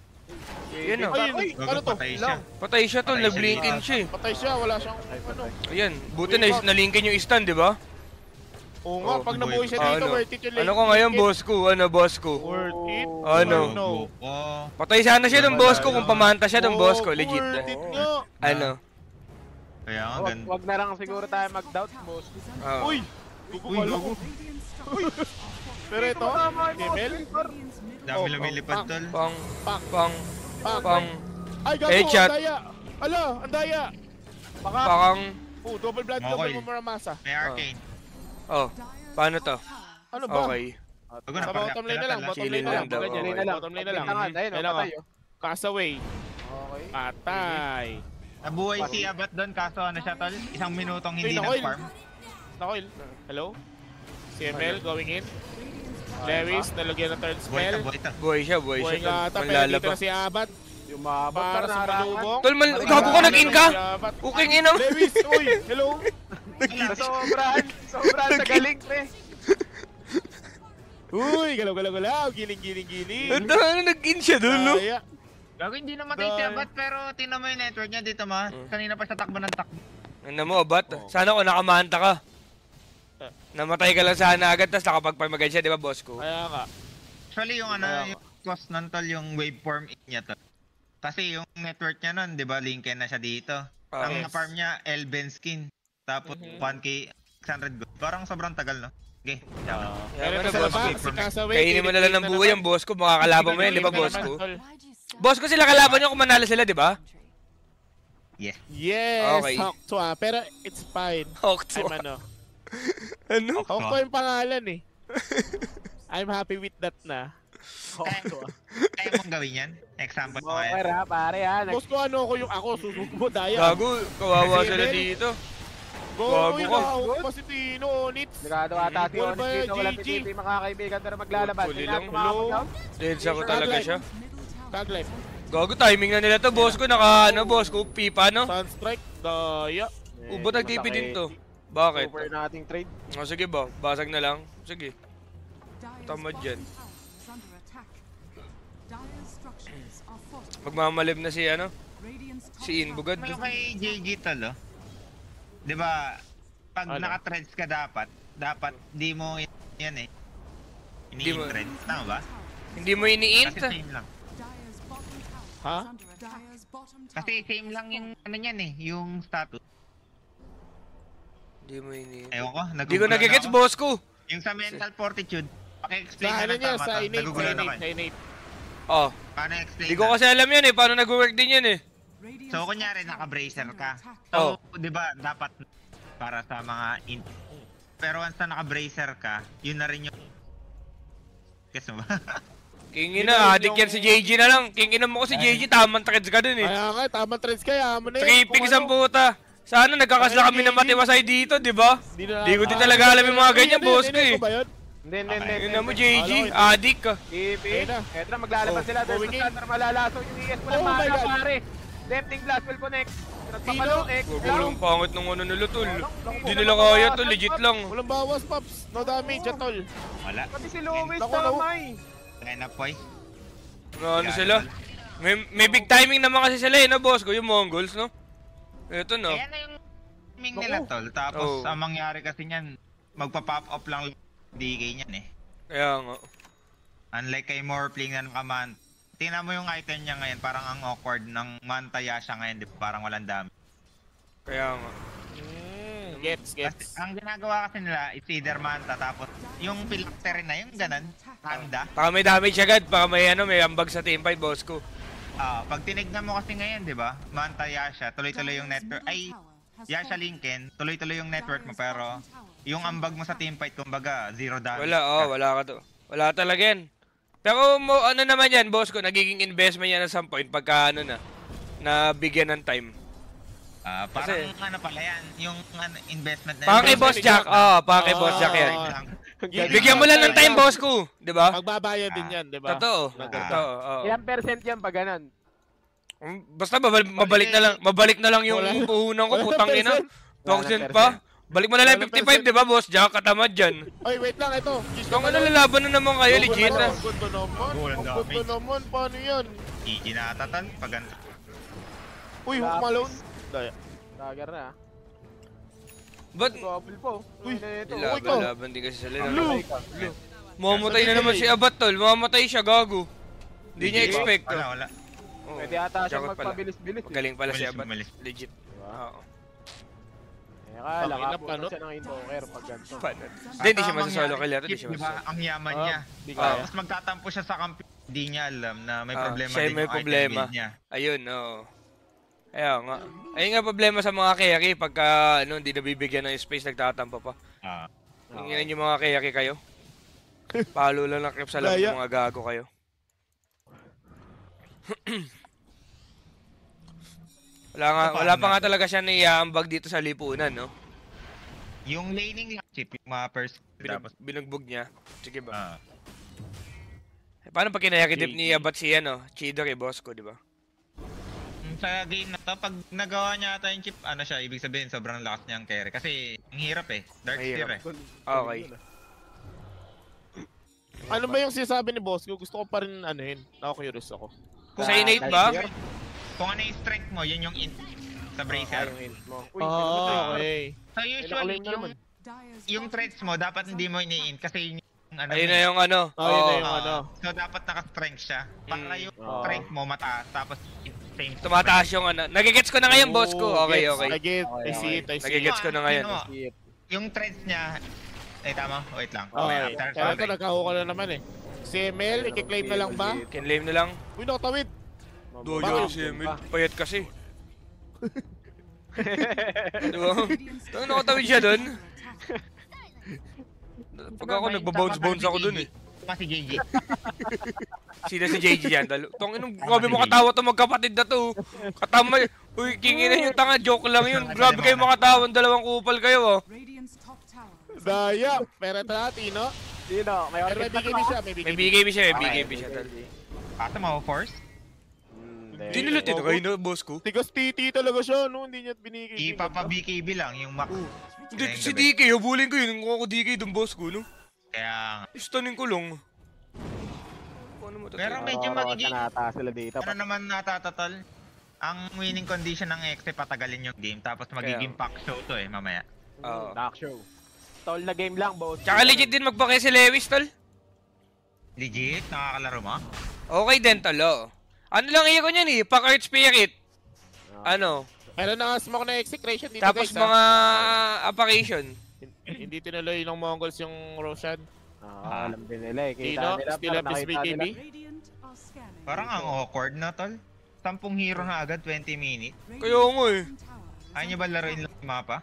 A: Yun o.
C: Ayun, ano to?
B: Patay siya.
A: Patay siya tol,
B: Patay siya
A: nag-blinkin siya eh.
C: Patay siya, wala siyang ano.
A: Ayan, buti na nalinkin yung stun, di ba?
C: Oo nga,
A: Oh,
C: pag nabuhay siya dito, worth it yung
A: Ano ko ngayon, boss ko? Ano, boss ko?
C: Worth it?
A: Ano?
C: No.
B: Oh.
A: Patay sana siya ng boss ko kung pamanta siya ng boss ko,
C: Oh,
A: legit.
C: Worth it nga.
A: Ano?
B: Kaya nga,
D: Wag,
B: ganda.
D: wag na lang siguro tayo mag-doubt, boss.
A: Oh.
C: Uy! Gugo ka lang. Pero ito, Emil.
B: Dami lumilipad tol.
A: Pang,
C: Pak,
A: pang,
C: pak.
A: pang,
C: Ay, gago,
A: Headshot.
C: ang daya. Ala, ang daya. Baka,
A: pakang,
C: oh, double blood,
B: Okay.
C: double mamaramasa.
B: May arcane.
A: oh, paano to?
C: Ano ba?
A: Okay.
B: Wag na,
C: Sa bottom lane na lang, bottom lane
A: Chilling
C: na lang.
A: lang daw,
C: Bottom lane
A: okay.
C: na lang, bottom lane na lang.
D: Ayun,
C: Ayun na,
D: patay, oh.
C: Castaway.
D: Okay.
C: Patay.
B: Nabuhay si Abat doon kaso ano siya tol? Isang minutong hindi
C: Uy, nakoil.
B: nag-farm.
C: Nakoil. Hello? Si ML going in. Lewis, nalagyan ng third
B: Buhay
C: spell.
B: ta, buhay ta.
A: Buhay siya, buhay
C: Buhay
A: siya.
C: nga
A: tol.
C: ata, pero dito
A: Manlalaba.
C: na si Abat.
D: Yumabot
C: Para sa malubong.
A: Tol, gago ka nag-in ka? Okay, ino.
C: Lewis, uy, hello?
D: Sobrang sa galing, pre.
C: Uy, galaw, giling.
A: Ano, nag-in siya dun, no?
C: Daya.
B: Gago hindi namatay si Abat pero tingnan mo yung network niya dito ma. Kanina pa siya takbo ng takbo.
A: Ano mo, Abat? Sana kung nakamanta ka. Namatay ka lang sana agad, tapos nakapag-farm agad siya, di ba, boss ko?
C: Kaya nga.
B: Actually yung ano, yung cost nun tol, yung waveform niya tol. Kasi yung network niya nun, di ba, Lincoln na siya dito. Ang
C: Yes.
B: na-farm niya, Elven skin. Tapos 1k 600 gold. Parang sobrang tagal no? Okay,
A: Pero
C: Pero
A: ito,
C: ito sa
A: boss
C: labas,
A: ko.
C: si Castaway.
A: Kainin mo na lang ng buhay ang boss ko, makakalaban mo yan, di ba, boss ko? Boss ko sila kalaban nyo kung manalo sila, di ba?
B: yes.
C: Yes,
A: Okay.
C: Hawktwa. Pero it's fine.
A: Hawk
C: I'm ano.
A: Ano?
C: Hawktwa yung pangalan eh. I'm happy with that na. Hawktwa.
B: Kaya mong gawin yan? Example mo
D: Okay,
B: yan.
D: ha, pare, ha.
C: Boss ko ano ko yung ako, susubo daya.
A: Gago, kawawa
C: Kasi
A: sila
C: Mel,
A: dito.
C: Go,
A: Gago ka.
C: Pasitino, Onits.
D: Nagado ata si
C: Wala
D: Onyx
C: ba,
D: dito, wala
C: GG?
D: PPP makakaibigan pero maglalaban.
A: Huli
D: Tingnan
A: lang.
D: mo, makakapag-down.
A: Densa ko talaga siya.
C: Tag life.
A: Gago, timing na nila to, boss ko. Naka, ano, boss ko, pipa, no?
C: Sunstrike, daya.
A: Ba't nag-TP din to? Bakit?
D: Super nating trade.
A: O, sige ba? Basag na lang. Sige. Tamad dyan. Magmamalib na si, ano? Si Inbugad.
B: Ano kay JG tol, oh? Di ba, pag
C: Ano?
B: naka-threads ka dapat di mo yan eh.
A: Di mo-
B: Ini-threads, tama ba?
A: Hindi mo iniint.
B: Kasi same lang.
C: Ha?
B: Kasi same lang yung ano niyan eh, yung status.
A: Hindi mo iniint.
B: Ewan ko,
A: Hindi ko nagigets, boss ko.
B: Yung sa mental fortitude, paki-explain
C: Sa
B: na
C: ano
B: ng
C: niya,
B: tama
C: sa
B: to.
C: innate, sa
B: Nagugulo na
C: innate,
B: kayo.
C: sa innate.
A: Oh.
B: Paano explain
A: Hindi ko kasi alam yan eh. Paano nag-work din yan eh.
B: So, kunyari, naka-bracer ka.
A: Oh.
B: So, di ba, dapat para sa mga pero once na naka-bracer ka, yun na rin yung... Guess mo ba?
A: Kingin na, adik yan si JG na lang. Kingin na mo ko si JG, tamang trades ka dun eh.
C: Kaya nga, tamang trades kaya mo na yun.
A: Tripping sa puta. Sana nagkakasla kami ng matiwasay dito, di ba? Di ko din talaga alam yung mga ganyan, boss ko eh.
D: Hindi.
A: Yun na mo, JG. Adik ka.
D: Ipi.
C: Ayun na.
D: Eto na, maglalaban
C: Oh,
D: sila. There's
C: going
D: the
C: in.
D: starter malalaso. Yung ES mo na
C: Oh my
D: para,
C: God.
D: pare. Lefting blast will connect. Nagpapalo, X lang.
A: Walang pangit ng ano nila, tol. Hindi nila kaya, tol. Legit lang.
C: Walang bawas, Pops. No damage at all.
B: Wala.
D: Pati si Lewis,
C: Naku, naku.
D: tamay.
B: Kaya na, boy.
A: Ano sila? May big timing naman kasi sila eh, no, boss ko? Yung Mongols, no? Ito, no?
B: Kaya na yung timing nila, tol. Tapos,
A: Oh.
B: ang mangyari kasi niyan, magpa-pop up lang yung DK niyan eh.
A: Kaya nga.
B: Unlike kay Morphling na nakaman. Tingnan mo yung item niya ngayon, parang ang awkward ng Mantaya siya ngayon, di ba? Parang walang dami.
A: Kaya nga.
C: Gets.
B: Kasi, ang ginagawa kasi nila, is either Manta, tapos yung Phylactery na, yung ganan, Handa.
A: Baka may damage agad. Baka may ano, may ambag sa team fight, boss ko.
B: Pag tinignan mo kasi ngayon, di ba? Manta Yasha, tuloy-tuloy yung network. Ay, Yasha Lincoln, tuloy-tuloy yung network mo, pero yung ambag mo sa team fight, kumbaga, zero damage.
A: Wala ka to. Wala talaga yan. Pero mo, ano naman yan, boss ko, nagiging investment yan at some point pagka ano na bigyan ng time.
B: Parang
A: Kasi-
B: ano pala yan, yung investment na
A: Para kay Boss Jack, para kay
C: Oo.
A: Boss Jack yan.
B: Yun
A: Bigyan mo lang ng time, boss ko. Di ba?
C: Magbabayad din yan, di ba?
A: Totoo. Totoo, oo.
D: Ilang percent yan pag ganun?
A: Basta mabalik na lang yung
C: Wala.
A: puhunan ko, putang ina.
D: Wala.
A: 1,000 pa. Balik mo na lang 55, di ba, Boss Jack? Katamad dyan.
C: Oy, wait lang, ito.
A: Kung ano, lalaban na naman kayo, legit na.
C: Ang gusto naman.
B: Walang
C: Ang gusto
B: damage.
C: naman. Paano yan?
B: Iginatatan, pag ganito.
C: Uy, hook malone. Daya.
D: Dagger na.
A: Ba't
D: Double po.
C: Uy,
D: Ito.
A: laban din kasi sila.
C: Blue.
A: Mamamatay na naman si Abat, tol. Mamamatay siya, gago. Hindi niya expect.
B: Wala.
A: Oo.
D: Pwede ata siyang
A: Jackot pala.
D: magpabilis-bilis.
A: Magaling pala si
B: Umalis,
A: Abat.
B: umalis.
A: Legit. Oo.
D: Kaya
C: Tangina,
D: lakapo
C: paano?
D: na siya ng invoker pag ganito.
A: Hindi, hindi siya masasolo killer. Hindi siya
B: Diba,
A: masasolo.
B: ang yaman niya.
C: Di
A: Ah.
C: kaya.
B: Tapos magtatampo siya sa kampi. Hindi niya alam na may
A: Ah,
B: problema
A: siya
B: din
A: may
B: yung item
A: problema.
B: build niya.
A: Ayun, oo. Kaya nga. Ayun nga problema sa mga carry pagka ano, hindi nabibigyan ng space, nagtatampa pa.
B: Ah.
A: Ang ina yung mga carry kayo. Palo lang ng creep sa loob
C: Daya.
A: ng mga gago kayo. Wala pa nga talaga siya naiaambag dito sa lipunan, no?
B: Yung laning lang, chip, yung mga first. Tapos,
A: Binugbog niya. Sige ba?
B: ah.
A: Paano pag kinayakidip ni Abat si ano, Chidor boss ko, di ba?
B: Sa game na to, pag nagawa niya ata yung chip, ano siya, ibig sabihin sobrang lakas niya ang carry. Kasi, ang hirap eh. Dark Spear eh.
A: Okay.
C: Ano ba yung sinasabi ni boss ko? Gusto ko pa rin ano yun. Curious ako.
A: Sa innate ba?
B: Kung ano yung strength mo, yun yung sa bracer.
D: Yung int mo. Uy,
C: Okay.
B: So usually,
D: Pinaka-lame na naman.
B: yung threads mo, dapat hindi mo ini-int kasi yun yung ano.
A: Ayun na yung ano.
C: Oh, yun na
A: Oo.
C: yung ano.
B: So dapat naka-strength siya. Para yung
C: Oo.
B: strength mo mataas, tapos same.
A: Tumataas yung ano. Nagigets ko na ngayon, boss ko. Okay,
C: Gets.
A: okay.
C: I get. I see it. I see it.
A: Nagigets ko na ngayon.
B: Tingnan mo, yung threads niya, tama? Wait lang.
C: Okay.
B: after
C: Kaya ito,
B: okay.
C: nagkahuka na naman eh. Si ML, i-claim na lang ba?
A: Kinlame na lang.
C: Uy, nakatawid.
A: Doyo si Emil. Payat kasi. Diba? Tawag nakatawid siya dun. Pag ako nagbabounce-bounce ako dun eh.
B: Si JJ.
A: Sino si JG yan? Tong inong grabe mo katawa to magkapatid na to. Katama. Uy, kingin na yung tanga. Joke lang yun. Grabe kayo makatawan. Dalawang kupal kayo oh.
C: Daya. Pero ito na, Tino.
D: Sino? May
C: Pero may
D: orchid
C: BKB siya. May
A: May
C: BKB.
A: BKB siya. May BKB siya. Tal.
B: Pasa mo, force?
A: Hindi nila tinakay na, boss ko.
C: Tigas titi talaga siya, no? Hindi niya binigay.
B: Ipapa-BKB lang yung Mac.
A: Hindi, si DK, habulin ko yun. Kung ako DK, dun boss ko, no?
B: Kaya nga.
A: Istanin ko lang. Paano mo
B: Pero
A: tatay?
B: medyo magiging,
D: Nata sila dito.
B: ano naman natatatol? Ang winning condition ng Exe, patagalin yung game. Tapos magiging pack show to mamaya.
A: Oo.
D: Dark show. Stall na game lang, boss.
A: Tsaka legit din magpake si Lewis, tol.
B: Legit? Nakakalaro mo?
A: Okay din, tol, oh. Ano lang iyo ko niyan eh, pack Earth Spirit. Ano?
C: Meron na nga smoke na execration dito,
A: Tapos
C: guys.
A: mga apparition.
C: Hindi tinuloy ng Mongols yung Roshan.
D: Alam din nila eh.
C: Dino,
D: Kita nila,
C: still
D: pero
C: up is
D: nakita
C: BKB.
D: nila.
B: Parang ang awkward na, tol. 10 hero na agad, 20 minutes.
A: Kaya nga eh.
B: Ayaw nyo ba laruin lang yung mapa?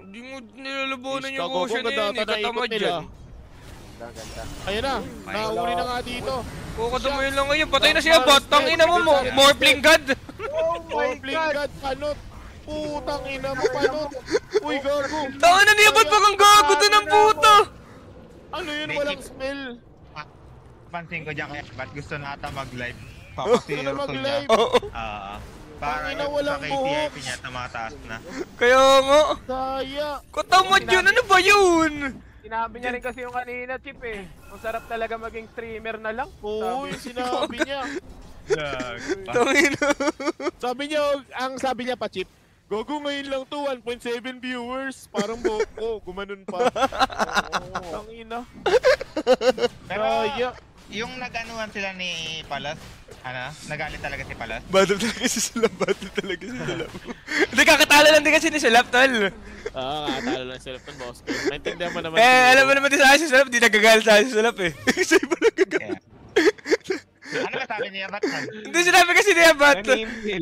A: Hindi mo nilalabanan yung
C: Iskago,
A: ocean na yun eh,
C: ganda,
A: katamad
C: ikot nila.
A: dyan.
D: Ganda.
C: Ayun na, nahuli na nga dito.
A: Kukadamuhin lang ngayon, patay na siya bot. Tangina mo, Morphling God.
C: Morphling God, panot. Putang ina mo, panot. Uy, gago.
A: Tangina niya, ba't bakang gago to ng puta?
C: Ano yun, walang smell.
B: Pansin ko dyan kaya, ba't gusto na ata mag-live?
C: Gusto na mag-live.
B: Para
C: Tangina,
B: yung
C: walang
B: sa
C: buhok.
B: KTIP niya, tumataas na.
A: Kaya nga.
C: Daya.
A: Katamad yun, ano ba yun?
D: Sinabi niya rin kasi yung kanina, Chip eh. Ang sarap talaga maging streamer na lang.
C: Oo, yung sinabi niya.
A: Tangina.
C: Sabi niya pa, Chip, Gogo ngayon lang to, 1.7 viewers. Parang boko, gumanon pa. Tangina.
B: Pero,
C: Daya.
B: yung nag-anuhan sila ni Palas, nagalit talaga si Palas.
A: Battle talaga si Sulap, battle talaga si Sulap. Hindi, kakatalo lang din kasi ni Sulap, tol.
C: Nakatalo lang sila ng boss. Naintindihan mo naman.
A: Alam mo naman din sa akin si Sulap, di nagagalit sa akin si Sulap eh. Sa'yo ba nagagalit?
B: Ano ba sabi niya, Batman?
A: Hindi, sinabi kasi niya, Bat.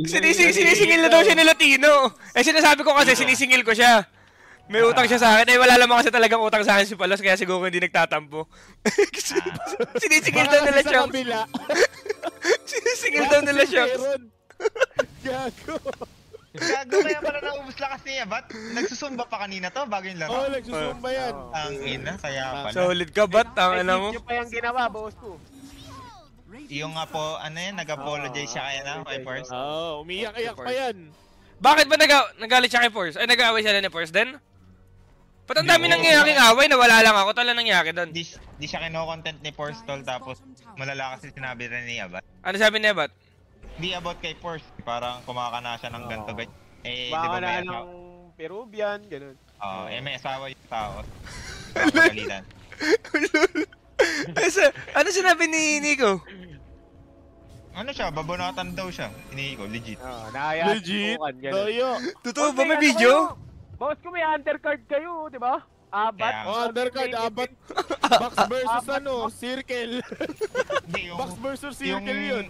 A: Sinisingil na daw siya ni Latino. Eh, sinasabi ko kasi, sinisingil ko siya. May utang siya sa akin. Eh, wala lamang kasi talagang utang sa akin si Palos, kaya siguro hindi nagtatampo. Sinisingil daw nila siya. Sinisingil daw nila siya.
C: Gago.
B: Gago kaya pala naubos lakas niya, Bat? Nagsusumba pa kanina to, bago yung laro.
C: Oo, nagsusumba yan.
B: Ang ina, kaya pala.
A: Solid ka, Bat. Ang
D: Ay,
A: alam mo.
D: video pa yung ginawa, boss ko.
B: Yung nga po, nag-apologize siya kaya na kay Force.
C: Oo, umiyak-iyak pa yan.
A: Bakit ba nagalit siya kay Force? Ay, nag-aaway sila ni Force din? Ba't ang dami nangyayaring away na wala lang ako? Tala nangyari doon.
B: Di siya kino-content ni Force tol, tapos malala kasi sinabi rin ni Abat.
A: Ano sabi niya, Bat?
B: Di about kay Force, parang kumakana siya ng ganito. Eh, di
D: Baka
B: ba
D: na
B: may
D: ng
B: asawa?
D: Peruvian, ganun.
B: May asawa yung tao. Pagalitan.
A: Ano sinabi ni Nico?
B: Ano siya, babonatan daw siya. Hindi ko, legit.
D: Nakaya
C: Legit?
D: ganun.
C: Doyo.
A: Totoo ba may video?
D: Boss ko may undercard kayo, di ba? Abat.
B: Kaya-
C: Oh, undercard, abat. Box versus circle.
B: Hindi, yung,
C: Box versus circle yun.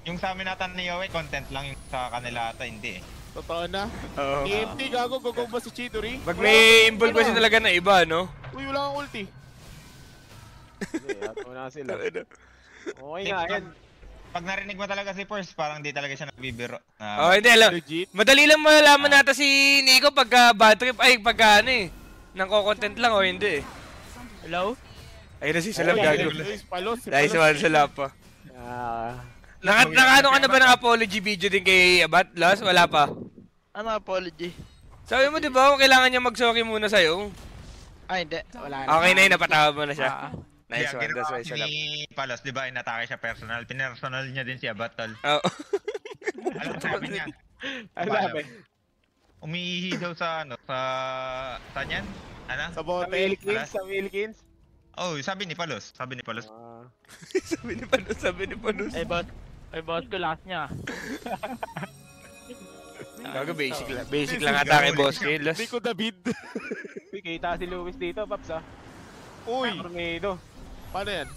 B: yung sa amin natin ni Yowie, content lang yung sa kanila ata, hindi eh.
C: Totoo na.
A: Oo.
C: EMT, gago, gugog ba si Chidori?
A: Pag may involve kasi talaga na iba, no?
C: Uy, wala kang ulti.
D: Ato na sila. Okay nga, yan.
B: Pag narinig mo talaga si Force, parang di talaga siya nagbibiro.
A: Oh, hindi alam.
C: Legit.
A: Madali lang malalaman natin si Nico pagka bad trip, ay pagka ano eh. Nang content lang o hindi eh.
D: Hello?
A: Ayun na si Salap gago.
C: Palos.
A: Dahil sa mga Salap pa. Nakaano ka na ba ng apology video din kay Abat? Last? Wala pa.
E: Ano apology?
A: Sabi mo di ba kailangan niya mag-sorry muna sa'yo?
E: Ay, hindi. Wala na.
A: Okay na yun, napatawad mo na siya. Nice
B: Kaya
A: one, that's
B: ginawa
A: why Salap.
B: ni Palos, di ba, inatake siya personal. Pinersonal niya din si Abat, tol.
A: Oo.
B: Alam sabi niya.
D: Ano
B: Paano?
D: sabi?
B: Umiihi daw sa ano, saan yan? Ano?
C: Sa
D: Sa
C: bote.
D: Wilkins, sa Wilkins.
B: Oh, sabi ni Palos. Sabi ni Palos.
A: Sabi ni Panos.
E: Ay, boss ko last niya.
A: Gago, basic lang. Basic lang ata kay Boss Kill.
C: Rico David.
D: Uy, kita si Luis dito, Paps ah.
C: Uy,
D: Tornado.
C: paano yan?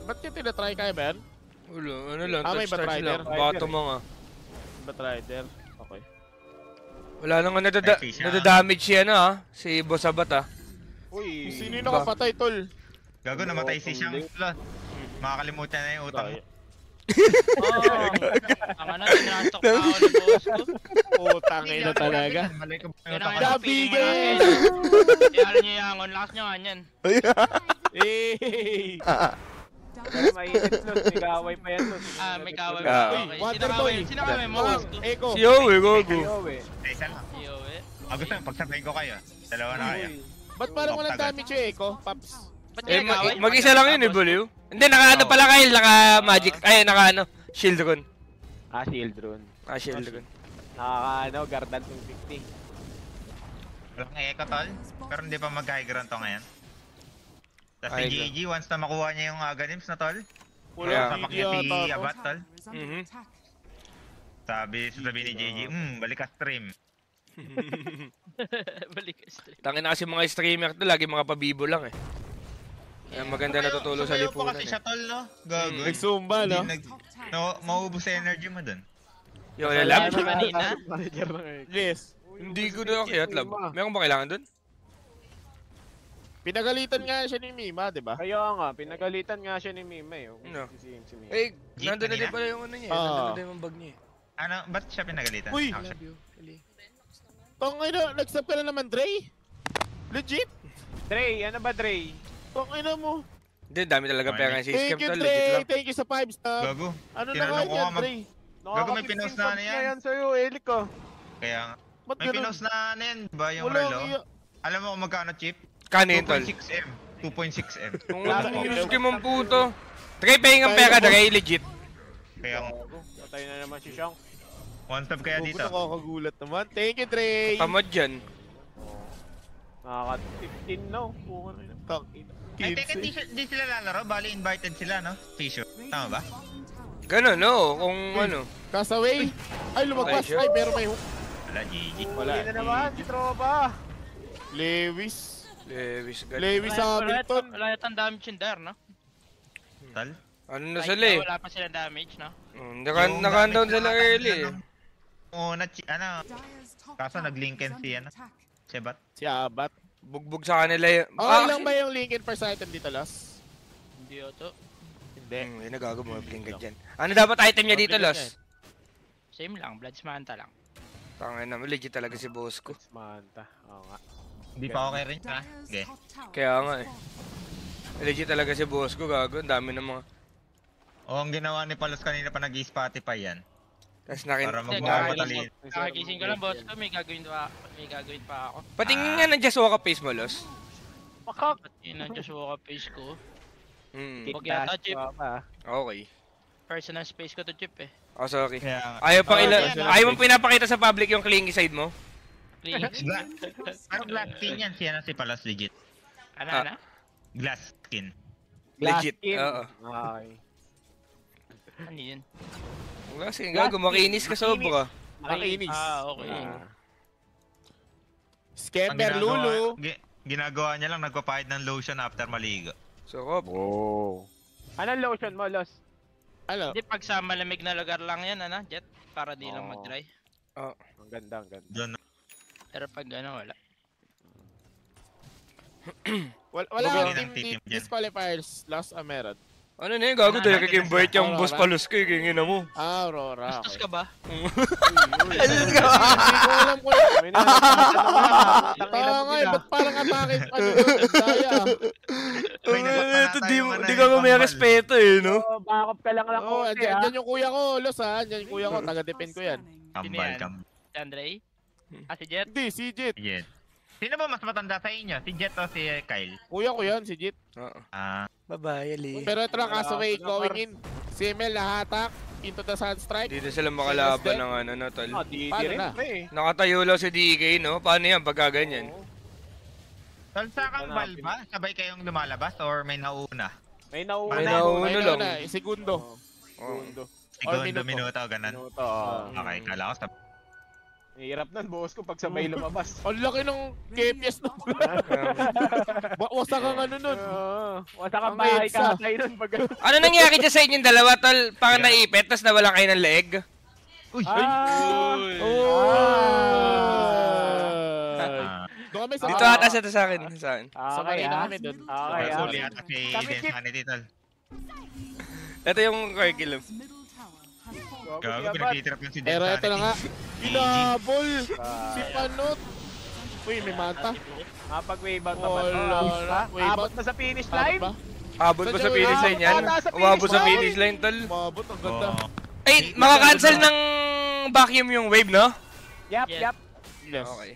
C: Ba't yung tinatry kaya ba yan?
A: Wala, ano lang,
C: may
A: touch
C: Batrider.
A: lang. Bato mo nga.
C: Ba't rider? Okay.
A: Wala nang
B: Fish na.
A: nadadamage siya na ha. Si Boss Abat ha.
D: Uy,
C: Sino yung nakapatay, tol?
B: Gago, namatay si Shang. Makakalimutan na yung utang.
E: Oo. Ang ano, tinastok pa ako ng boss ko.
C: Utang ina talaga.
E: Yan ang
C: Dabigay!
E: Kaya niya yangon, lakas niya nga yan.
C: Hey!
D: Pero mainit Los, may kaway pa yan Los.
E: May kaway
A: Ah.
E: pa. Okay.
C: Uy,
E: Sino
C: Wonder
E: kaway?
C: Boy.
E: Sino kaway mo?
C: Mang, Eko.
A: Si Yowie, gogo.
D: Yowie.
B: Isa lang.
E: Yowie.
B: Gusto mo, pagsabihin ko kayo. Dalawa na kayo.
C: Ba't parang walang damage yung Eko, Paps?
E: Ba't
A: Eh,
E: may kaway?
A: mag-isa lang yun eh, Buliw. Hindi, naka-ano pala kayo, naka-magic, ay, naka-ano, shield rune.
D: Shield rune.
A: Shield rune.
D: Gardan 250.
B: Walang Eko, tol. Pero hindi pa mag-high ground to ngayon. Tapos si
A: High
B: GG, once na makuha niya yung Aghanim's na, tol.
A: Kaya-
B: Sapak niya si Abat, tol.
A: Mhm.
B: Sabi ni GG, balik ka stream.
E: Balik ka straight.
A: Tangin na kasi mga streamer to, lagi mga pabibo lang eh. Kaya maganda natutulog sa
B: Sumayaw po
A: lipunan
B: kasi
A: eh.
B: siya, tol, no? Gago.
C: Nag-zumba, no?
B: Maubos yung energy mo dun.
A: Yo, lab?
E: Sa kanina?
D: Manager na ngayon.
C: Yes.
A: Hindi ko na kaya lab. Meron ba kailangan dun?
C: Pinagalitan nga siya ni Mima, di ba?
D: Kaya nga, pinagalitan nga siya ni Mima eh.
A: No.
D: Si Mima.
A: Eh,
B: Jeep
A: nandun na din
B: kanina?
A: pala yung ano niya.
C: Ah.
A: Nandun na din yung bag niya eh.
B: Ano, ba't siya pinagalitan?
C: Uy!
B: Ako siya.
A: Love you, Eli.
C: Tongay na, nag-stop ka na naman, Dre? Legit?
D: Dre, ano ba Dre?
C: Tongay na mo.
A: Hindi, dami talaga pera yung system
C: Thank you,
A: to, legit
C: Dre.
A: lang.
C: Thank you sa 5 star.
B: Gago.
C: Ano na
B: Tinanong
C: nga
B: ko
C: yan,
B: nga
C: Dre?
B: Gago, may pinost na yan.
D: yan sa'yo, Elik ko.
B: Kaya nga.
C: Ba't
B: May
C: ganun?
B: pinost na yan, ba yung
C: Wala,
B: relo?
C: iya-
B: Alam mo kung magkano chip?
A: Kano yun, tol?
B: 2.6M. 2.6M.
A: Kung
C: Wala,
A: inuski mong puto. Try paying ang pera, Dre, legit.
B: Kaya nga.
D: Patay na naman si Shang.
B: One tap kaya
C: Gago,
B: dito.
C: nakakagulat naman. Thank you, Dre.
A: Tamad dyan.
D: Nakaka-15 no.
B: Ay, teka, di sila lalaro. Bali, invited sila, no? Fisher. Tama ba?
A: Ganun, no? Kung ano.
C: Castaway. Ay, lumagpas.
A: Okay, sure.
C: Ay, pero may hook.
B: Wala, GG.
D: Wala na naman si Tropa.
C: Lewis.
A: Lewis, ganun.
C: Lewis Hamilton.
E: Wala yatang damage yung Dar, no?
B: Tal?
A: Ano na
E: Kahit
A: sila eh.
E: Wala pa silang damage, no?
A: Naka-down sila early eh.
B: Una, kaso nag-linken si, ano? Sebat.
C: Si Abat.
A: Bugbog sa kanila yun.
C: Okay lang ba yung Lincoln first item dito, Los?
E: Hindi ito.
C: Hindi.
A: Nagago mo, blinker dyan. Ano dapat item niya dito, Los?
E: Same lang, Bloods Manta lang.
A: Tangin naman, legit talaga si boss ko.
D: Manta. Oo nga.
B: Hindi pa okay rin, ha? Okay.
A: Kaya nga eh. Legit talaga si boss ko, gago. Ang dami ng mga...
B: O, ang ginawa ni Palos kanina pa nag-Spotify yan.
A: Tapos
B: Para
E: Hindi,
B: magpapatalin.
E: Kakagising ko lang, boss ko. May gagawin pa ako.
A: Patingin nga ng Just Walk Up face mo, Los.
D: Makak!
E: Yun ang Joshua face ko.
A: Hmm.
E: Huwag yata, Chip.
A: Okay.
E: Personal space ko to, Chip eh.
A: Oh, sorry.
B: Kaya nga.
A: Ayaw mong pinapakita sa public yung clingy side mo?
E: Please.
B: Ano glass skin yan? Si Palos legit.
E: Ano?
B: Glass skin.
A: Legit.
D: skin.
A: Oo.
D: Okay.
E: Ano yun?
A: Kasi gago, makinis ka sobra.
C: Makinis.
E: Okay.
C: Scamper Lulu.
B: Ginagawa niya lang, nagpapahid ng lotion after maligo.
A: Sarap.
C: Wow.
D: Anong lotion mo, Los?
C: Ano?
E: Hindi, pag sa malamig na lugar lang yan, ano, Jet? Para di lang mag-dry.
D: Ang ganda, ang ganda.
B: Doon.
E: Pero pag ano, wala.
C: Wala
B: Bumili
C: ang
B: ng
C: team
B: titim dyan.
C: disqualifiers. Lost a meron.
A: Ano na yun, gago, dahil kag-invite yung boss palos ko, kingin na mo.
C: Aurora.
E: Bastos ka ba?
C: Hindi ko alam ko yun.
D: May nalalaman
C: Tama nga eh, ba't parang atake? Ano yun? Daya.
B: May nababalata
A: Di
B: yung ano,
A: ka ko may
B: pambal.
A: respeto eh, no?
D: Bakop ka lang lang
C: Oo,
D: konti, ha?
C: andyan yung kuya ko, Los ha. Andyan yung kuya ko, taga-depend ko yan.
B: Kambal,
E: yan?
B: kambal.
E: Si Andre? Si Jet?
C: Hindi, si Jit.
B: Jet. Sino ba mas matanda sa inyo? Si Jet o si Kyle?
C: Kuya ko yan, si Jit.
A: Oo.
B: Ah,
A: Bye-bye, Ali.
C: Pero ito na, Castaway going in. Si Emel nahatak into the Sunstrike.
A: Dito sila makalaban ng ano, no, tol.
D: Di
C: Paano
D: rin,
C: na?
D: pre.
A: Nakatayo lang si DK, no? Paano yan pagka ganyan?
B: tol sa kambal ba? Sabay kayong lumalabas or may nauna?
D: May nauna.
A: May nauna lang.
C: Segundo.
A: Oh.
C: Segundo.
B: Segundo,
C: minuto.
B: minuto, ganun.
D: Minuto.
B: Okay, kala ko sa...
D: Hirap nun, boss ko, pag sabay lumabas.
C: Ang laki ng KPS na wasak ang ano nun.
D: Wasa kang
C: Ang
D: bahay
C: EDSA.
D: kakay nun pag...
A: Ano nangyari dyan sa inyong dalawa, tol? Parang naipit, tapos nawala kayo ng leg?
B: Uy!
C: Ah. Doon kami sa
A: Dito ata sa akin. Sa akin.
C: Sa marina kami doon.
D: Okay,
B: Okay,
D: ah.
B: huli ata si Densanity, tol.
A: Ito yung curriculum.
B: Gago, pinagtitrap yung si
C: Pero ito na nga.
B: Densanity.
C: Inabol. Si Panot. Uy, may manta.
D: Pag-wave out pa ba?
C: Wala na. Wave
D: Abot
C: out.
D: na sa finish
C: Panot
D: line.
C: ba?
A: Abot ba sa finish line yan? Umabot sa finish line, tol.
C: Umabot, ang ganda.
A: Ay, makakancel ng vacuum yung wave, no?
D: Yap,
B: Yes.
D: yap.
C: Yes.
A: Okay.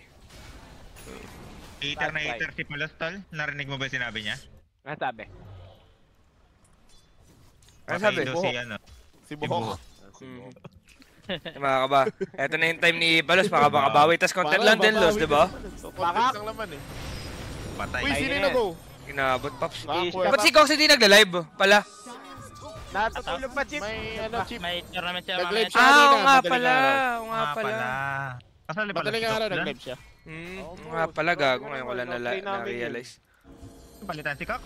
B: Hater na hater si Palos, tol. Narinig mo ba yung sinabi niya?
D: Ano sabi?
A: Ano sabi?
B: Patay daw si ano.
C: Si Buhok.
A: Mga kaba. Eto na yung time ni Palos, makabakabawi. Tapos content lang din, Los, di ba?
C: Baka lang laman eh.
B: Patay.
C: Uy,
D: Ay,
C: sino
D: yun
C: na
D: eh.
C: go?
A: Inabot, Pops.
C: Baka
A: Ba't si Cox hindi nagla-live pala?
D: Natutulog pa, Chip.
C: May ano, Chip.
E: May tournament siya
C: Nag-live
E: mamaya.
C: siya.
A: Ah, oo nga
C: madaling
A: pala.
C: araw.
A: Oo nga pala.
B: Kasali pala
C: Madaling
B: si
C: araw
B: Cox dyan.
C: nag-live siya.
A: Oo nga pala, gago. Ngayon ko lang na-realize.
B: Palitan si Cox.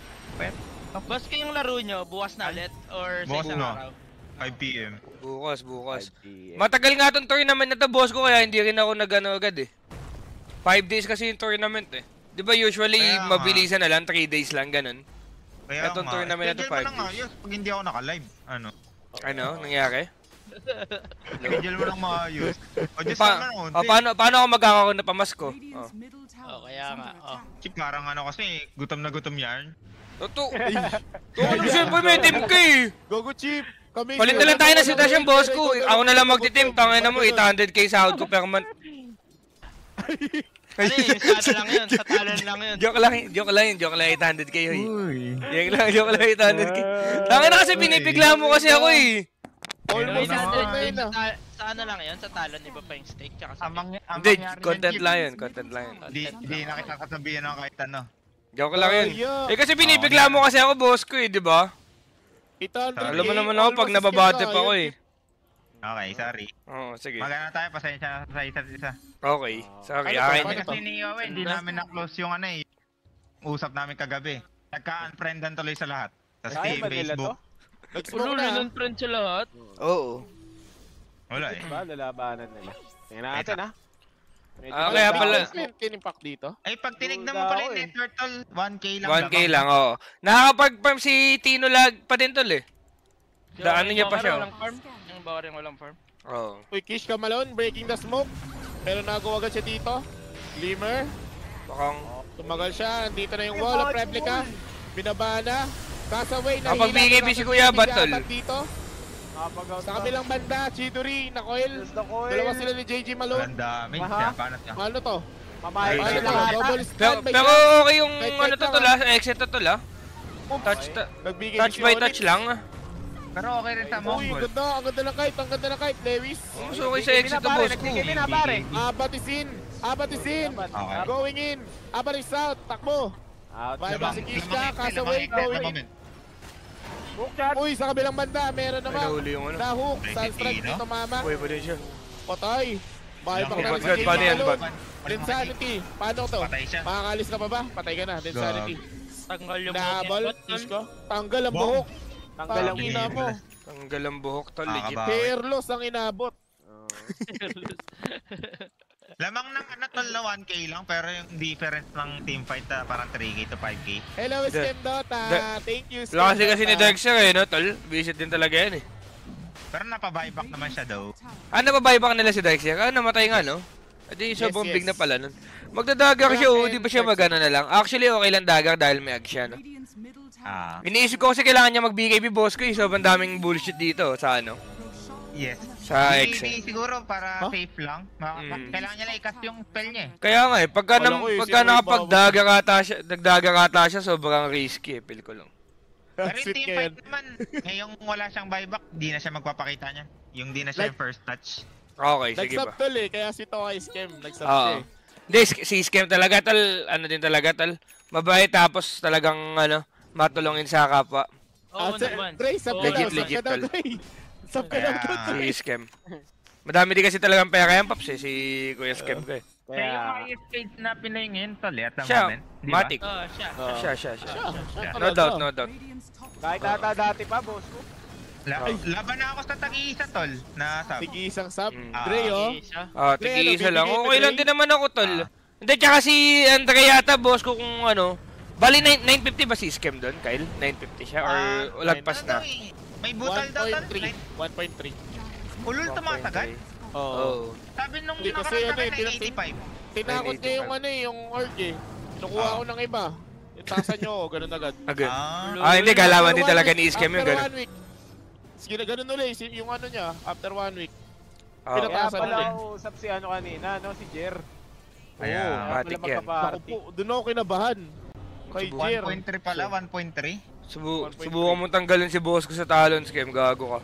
E: Boss, kayong laro nyo, bukas na ulit? Or sa
B: Bukas
E: isang
B: na.
E: araw?
B: 5 PM.
A: Bukas. Matagal nga tong tournament na to, boss ko, kaya hindi rin ako nag-ano agad eh. 5 days kasi yung tournament eh. Di ba usually
B: Kaya nga.
A: mabilisan na lang, 3 days lang, ganun.
B: Kaya
A: Etong
B: nga,
A: tournament na to,
B: schedule mo
A: 5
B: nang ayos pag hindi ako naka-live. Ano?
A: Ano, nangyari?
B: Schedule mo nang maayos. O, just
A: Paano ako magkakaroon na pamasko? Oh.
E: Oh, kaya nga. Oh.
B: Chip, parang ano kasi, gutom na gutom yan.
A: Totoo. Ano siyempre may team ka eh.
C: Gogo, Chip. Kami.
A: Palit na lang tayo ng sitwasyon, boss ko. Ako na lang magti-team, tangin na mo, 800k sahod ko per month.
E: Ano yun? Sa ano lang yun? Sa talon lang yun.
A: Joke lang, 800k hoy. Joke lang, 800k. Tangin na kasi binibigla mo kasi ako eh.
C: Almost
B: Ayun,
C: split na yun ah.
E: Sa ano lang yun? Sa talon, iba pa yung stake. Tsaka sa
A: Hindi, content lang yun, content lang yun.
B: Hindi na kita kasabihin ng kahit ano.
A: Joke lang yun.
C: Yeah.
A: Eh kasi binibigla mo kasi ako, boss ko eh, di ba?
C: 800K.
A: Alam mo naman ako pag
C: almost
A: nababate
C: scale
A: pa
C: na,
A: ako
C: yun.
A: eh.
B: Okay, sorry.
A: Oo, sige.
B: Magana tayo, pasensya sa isa't isa.
A: Okay, sorry.
C: Ano to?
A: Akin.
C: Ano to?
B: Kasi ni Yowie, hindi namin na-close yung ano eh. Usap namin kagabi. Nagka-unfriendan tuloy sa lahat. Sa
D: Kaya
B: Steam,
D: ba nila to?
B: Facebook.
C: Nag-smoke
E: Ulo,
C: na.
E: non-friend sa lahat.
A: Oo.
B: Wala eh.
D: Ba, lalabanan nila. Tingnan natin ha.
A: Kaya pala.
C: Tinimpact dito.
B: Ay, pag tinignan mo pala yung net worth tol, 1K lang.
A: 1k lang, oo. Nakakapag-farm si Tino Lag pa din tol eh. Daanan niya pa siya.
E: Walang farm? Yung bawa rin walang farm?
A: Oo.
C: Uy, Kish Kamalon, breaking the smoke. Pero nagawa agad siya dito. Glimmer.
A: Bakang...
C: Tumagal siya. Andito na yung wall of replica. Binaba na. Castaway na
A: Kapag BKB si Kuya Batol.
C: Dito. Sa kabilang banda, Chidori, Nakoil. Dalawa sila ni JG Malone.
B: Walang damage.
D: Aha.
B: Kaya paano siya?
C: Ano to?
D: Mamaya
C: Ano
A: Ay,
C: to?
A: ay,
C: Double
A: Pero,
C: stand by
A: pero
C: Jack.
A: okay yung
C: Kahit
A: ano to
C: lang,
A: tol ah, exit to tol ah.
C: Nagbigay
A: Touch
C: si
A: by
C: Onyx.
A: touch lang.
B: Pero okay rin sa
C: Uy,
B: Mongol.
C: ganda. Ang ganda ng kite. Ang ganda ng kite, Lewis.
A: Mas okay sa exit to boss ko.
D: na pare.
C: Abatisin. Abatisin.
B: Okay.
C: Going in. Abatis out. Takbo.
D: Out.
C: Bye bye si Kishka. Castaway
B: Lamang
C: going in.
B: moment.
D: Hook shot.
C: Uy, sa kabilang banda, meron
A: Ay,
C: naman.
A: nahuli yung ano.
C: Na-hook.
B: Ay,
C: Sunstrike
B: Tino?
C: dito, mama.
A: Buhay pa din siya.
C: Patay. Bye
B: Bag,
C: back na
A: bag,
C: si
A: bag, paano yan,
C: Malone.
A: bag?
C: Densanity. Paano to?
B: Patay siya.
C: Makakalis ka pa ba? Patay ka na. Densanity.
E: Tanggal yung
C: Nahabol.
E: bot.
C: Kisko. Tanggal ang
B: Bong.
C: buhok.
D: Tanggal ang
C: Ina mo.
A: Tanggal ang buhok tol, legit.
B: Nakakabawi.
C: Hairless ang inabot.
B: Lamang ng ano tol na 1K lang, pero yung difference ng teamfight parang 3K to 5K.
C: Hello, Skem Dota. Thank you, Skem
A: Wala kasi ni
C: Dota.
A: Dexter eh, no tol? Visit din talaga yan eh.
B: Pero napa-buyback naman siya daw.
A: Nababayback nila si Dexter? Namatay nga no? Adi sobrang
C: yes.
A: big na pala nun. Magdadagar siya, di ba siya magana na lang? Actually, okay lang dagar dahil may ag siya, no? Iniisip ko kasi kailangan niya mag-BKB boss ko, sobrang daming bullshit dito sa ano.
B: Yes.
A: Sa
B: Hindi,
A: X eh.
B: siguro para
C: Huh?
B: safe lang. Kailangan niya lang i-cut yung spell niya eh.
A: Kaya nga eh, pagka,
C: Alam ko eh,
A: pagka
C: sino
A: nakapagdagar ata siya, sobrang risky eh, feel ko lang.
B: Pero yung
C: Sweet
B: teamfight
C: ka yan.
B: naman, ngayong wala siyang buyback, di na siya magpapakita niya. Yung di na siya
C: Like-
B: yung first touch.
A: Okay, sige
C: Nag-sub
A: ba.
C: tol eh, kaya si Tokai Skem. Nag-sub
A: Oo.
C: siya eh.
A: Hindi, si Scam talaga, tal, ano din talaga, tal. Mabait tapos talagang, ano, matulungin sa kapwa.
E: Oo
C: Sir,
E: naman.
C: Dre, sub ka
A: Legit,
C: daw. Sub
A: legit,
C: ka daw,
A: tol.
C: Dre. Sub ka daw,
B: Kaya-
C: Dre.
A: Si Scam. Madami din kasi talagang pera yan, Paps, eh, si Kuya Scam ko eh.
B: Kaya yung
D: Kaya,
B: highest stage na pinahingin, tol, at the
A: Siya,
B: moment. Di ba?
A: Matic.
E: Oo, siya.
A: Siya.
C: Siya
A: No doubt, no doubt.
D: kahit ata dati pa, boss ko.
B: Laban na ako sa tag-iisa, tol, na sub.
C: Sige, isang sub.
A: Mm.
C: Dre, oh.
E: Isa.
A: Tig-isa
C: Dre,
A: lang.
C: ano,
A: Okay lang
C: bibigay
A: din naman ako, tol.
B: Ah.
A: Hindi, tsaka si Andre yata, boss ko kung ano. Bali, 950 ba si Scam doon, Kyle? 950 siya? Or lagpas na?
B: May butal daw, tol.
C: 1.3.
B: Ulul tumatagal.
C: Oo.
A: Oo.
B: Sabi nung
C: Hindi, kasi
B: nakaraan
C: ano eh,
B: sa akin, 85.
C: Tinakot niya yung ano eh, yung org eh. Nakuha ko ng iba. Pitasan nyo, ganun agad.
A: Agad.
B: Ah,
A: Hindi, galawan din
C: After
A: talaga
C: 1
A: ni
C: week,
A: Iskem yung
C: after
A: gano'n.
C: 1 week. Sige na, ganun ulit. Yung ano niya, after 1 week.
A: Oo.
C: Pinaka-
D: Kaya
C: Takasan
D: pala
C: ulit.
D: ako usap si ano kanina, no? Si Jer.
B: Kaya,
D: Kaya pala
A: matik yan.
C: Ako
D: magka-party.
C: po, doon ako kinabahan. Kay Jer.
B: 1.3 pala, 1.3.
A: Subukan mo tanggalin si boss ko sa talon scam, gago ka.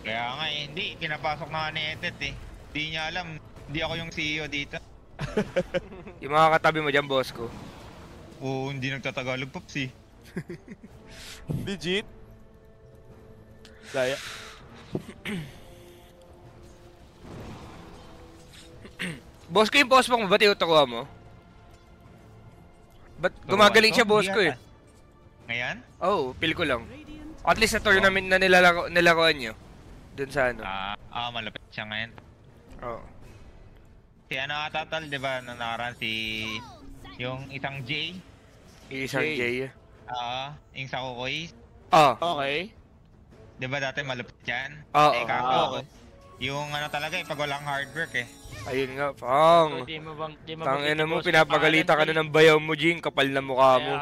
B: Kaya nga hindi, pinapasok na nga ni Etet eh. Hindi niya alam, hindi ako yung CEO dito.
A: Yung mga katabi mo dyan, boss ko.
B: Oo, hindi nagtatagalog Pops eh.
C: Legit. Kaya.
A: Boss ko yung post mo, ba't iutukuha mo? Ba't gumagaling siya, boss ko eh?
B: Ngayon?
A: Oo, feel ko lang. At least sa tournament na nilaruan nyo. Dun sa ano.
B: Malapit siya ngayon.
A: Oo.
B: Si ano ata tol, di ba, nung nakaraan si... Yung isang J.
A: Isang J.
B: Yung sa Kukoy.
C: Okay.
B: Di ba dati malapit yan?
A: Oo.
B: Kako. Yung ano talaga eh, pag walang hard work eh.
A: Ayun nga, pang.
E: Di mo
A: Tangina mo, pinapagalitan ka na ng bayaw mo, Jing. Kapal na mukha mo.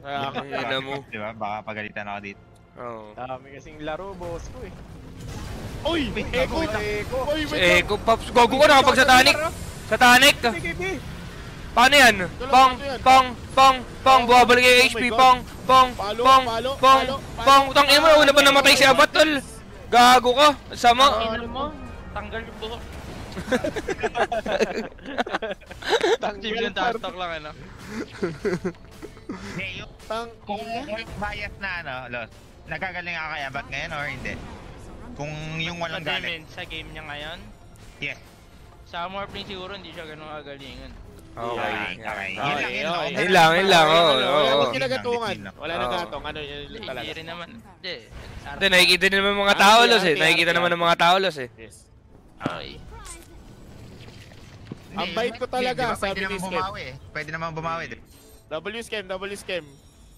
E: Kaya nga.
A: Ina mo.
B: Di ba? Baka pagalitan ako dito.
A: Oo.
D: Dami kasing laro, boss ko eh.
C: Uy! Eko!
D: Eko.
C: Uy,
A: Si
C: wait lang.
A: Eko, Pops. Gogo ko nakapag sa Tanic. Sa Tanic. Paano yan? Pong. Buwabalik yung HP. Pong. Tangina mo, una pa namatay si Abat, tol. Gago ka. Sama.
E: Ina mo, tanggal yung buhok. Champion tartok lang ano.
B: Hindi, yung
C: Tang...
B: kung yung bias na ano, Los, nagkagaling ako kay Abat ngayon or hindi? Kung yung walang galit.
E: Sa game niya ngayon,
B: Yes.
E: sa more play siguro hindi siya ganun kagalingan.
A: Okay.
B: Okay.
C: Okay,
A: Yun lang. Oo.
C: Wala kinagatungan. Wala
A: Oo.
C: nagatong. Ano yun
E: Hindi
C: talaga.
E: rin naman. Hindi.
A: Ito, nakikita din naman ng mga tao, Los eh. Nakikita naman ng mga tao, Los eh.
C: Yes.
E: Okay.
C: Ang bait ko talaga,
B: Di ba,
C: sabi
B: pwede
C: ni
B: naman
C: Skep.
B: bumawi eh. Pwede naman bumawi.
C: W scam.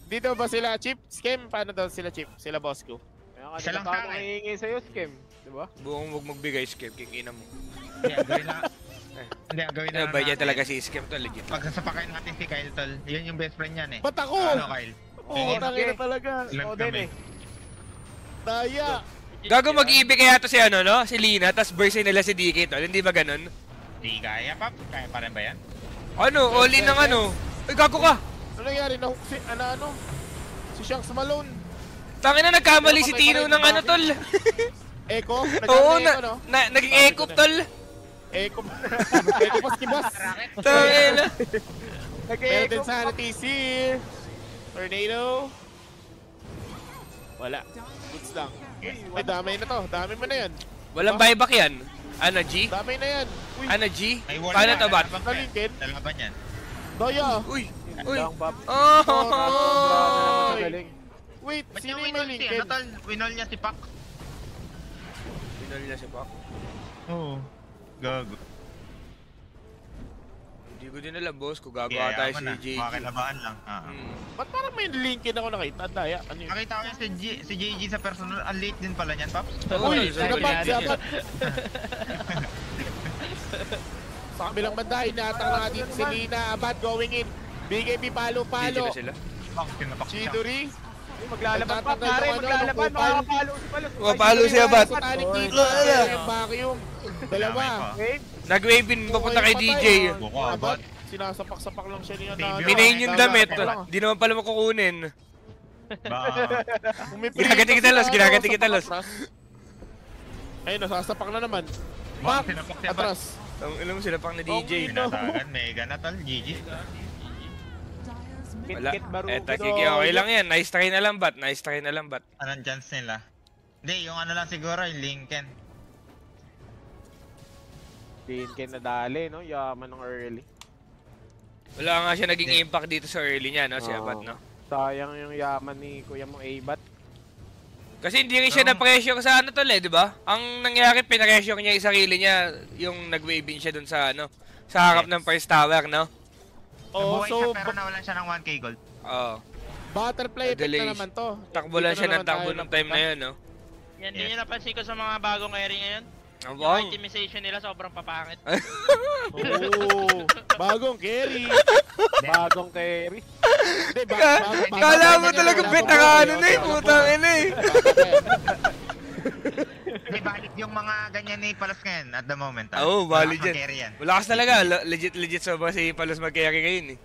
C: Dito ba sila Chip? Scam? Paano daw sila Chip? Sila boss ko.
D: Kaya
B: Isa lang
D: kanina pa
B: sa
D: ako
B: akin.
D: nangihingi sa'yo, Skem. Diba?
A: Buong wag magbigay, Skip. Kikina mo.
B: Hindi, ang gawin na. Hindi, ang gawin na.
A: Ba yan talaga si Skip to, legit.
B: Pag sasapakain natin si Kyle Tol, yun yung best friend niyan eh.
C: Ba't ako?
B: Ano Kyle?
C: Oo, tangina talaga.
B: Ilan
D: Ako din
B: kami?
D: eh.
C: Daya.
A: Gago mag-ibig kaya to si ano, no? Si Lina, tas verse nila si DK tol. Hindi ba ganun?
B: Di kaya, Pap? Kaya pa rin ba yan?
A: Ano? All in ng ano? Ay, gago ka!
C: Ano nangyari? Nahook si... Ano? Si Shanks Malone.
A: Tangina, nagkamali si Tino ng ano, tol.
C: Echo?
A: Oo,
C: Echo, no?
A: naging echo, tol.
C: Echo. Echo pas kibas.
A: Tangina.
C: Pero din sa TC. Tornado. Wala. Goods lang. May damay na to. Dami mo na yan.
A: Walang buyback yan. Ano, G?
C: Damay na yan. Uy,
A: Ano, G?
B: May wall
A: Paano
B: na,
A: to, bat?
B: lalaban pa yan.
C: Kalinkin.
B: Lalaban yan.
C: Daya.
A: Uy! Uy!
D: Lang, Pop.
A: Oh!
C: Oy!
D: Magaling.
C: Wait,
B: Ba't
C: sino
B: yung
C: yung may
B: winol si,
C: Lincoln?
B: ano Tol? Winol niya si Pak.
A: Pinal niya si Pak.
B: Oo. Gago.
A: Hindi ko din alam, boss. Kung gagawa
B: Kaya
A: tayo
B: ako
A: si
B: na,
A: JG.
B: makakilabaan lang.
C: Ba't parang may Lincoln ako nakita? Daya. Ano yun?
B: Nakita ko yan si JG sa personal. Ang late din pala niyan, Paps.
A: Oo,
C: Uy,
A: sa
C: sinapat,
A: Goliath.
C: sinapat. Sa kabilang banda, inaatang na natin si Lina. Abad going in. BKB
A: GG
C: palo-palo.
A: na sila.
B: Pak, tinapak siya.
C: Chidori.
D: Maglalaban pa,
C: Nagtatanggal
D: pare.
C: yung ano,
D: Maglalaban.
C: kupal.
D: Makakapalo si Palos.
A: Palo si Abad.
C: Sa talik dito.
A: Wala.
C: Yung vacuum. Dalawa.
D: Wave.
A: Nag-wave in papunta kay DJ.
B: Buko,
C: Abad.
B: Abad.
C: Sinasapak-sapak lang siya niya
B: Baby,
C: na.
A: Minain yung damit.
C: Lang.
A: Di naman pala makukunin.
B: Ba,
C: Ginaganti
A: Ginaganti kita, Los.
C: Ayun, nasasapak na naman.
B: Bak, tinapak si Abad.
C: Atras.
A: Ang ilan mo sila pang na DJ.
B: Tinatagan, mega na Tol, GG.
A: Wala.
D: Kit Barugo.
A: Eto, Kiki, okay lang yan. Nice try na lang, bat. Nice try na lang, bat.
B: Anong chance nila? Hindi, yung ano lang siguro, yung Lincoln.
D: Lincoln na dali, no? Yaman ng early.
A: Wala nga siya naging impact dito sa early niya, no? Si
D: Oo.
A: Abad, no?
D: Sayang yung yaman ni Kuya mong A-Bat.
A: Kasi hindi rin siya na-pressure sa ano tol eh, di ba? Ang nangyari, pinapressure niya yung sarili niya, yung nag-wave in siya dun sa ano, sa harap ng first tower, no?
C: Oh,
B: Nabuhay
C: so
B: siya pero nawalan siya ng 1k gold.
A: Oo.
C: butterfly effect
A: Delay.
C: na naman to.
A: Takbo lang
C: Dito
A: siya
C: na
A: ng
C: naman
A: takbo
C: tayo
A: ng time na yun, no?
E: Yan din yung napansin ko sa mga bagong carry ngayon. Yung
A: Wow.
E: itemization nila sobrang papangit.
C: Oh, bagong carry.
D: Bagong carry.
C: Hindi,
A: Kala mo talaga veterano na eh, putang ina eh.
B: Hindi, valid yung mga ganyan ni Palos ngayon at the moment.
A: Oo, valid
B: Malakas
A: yan.
B: mag-carry yan.
A: Malakas talaga, legit sobrang si Palos mag-carry ngayon eh.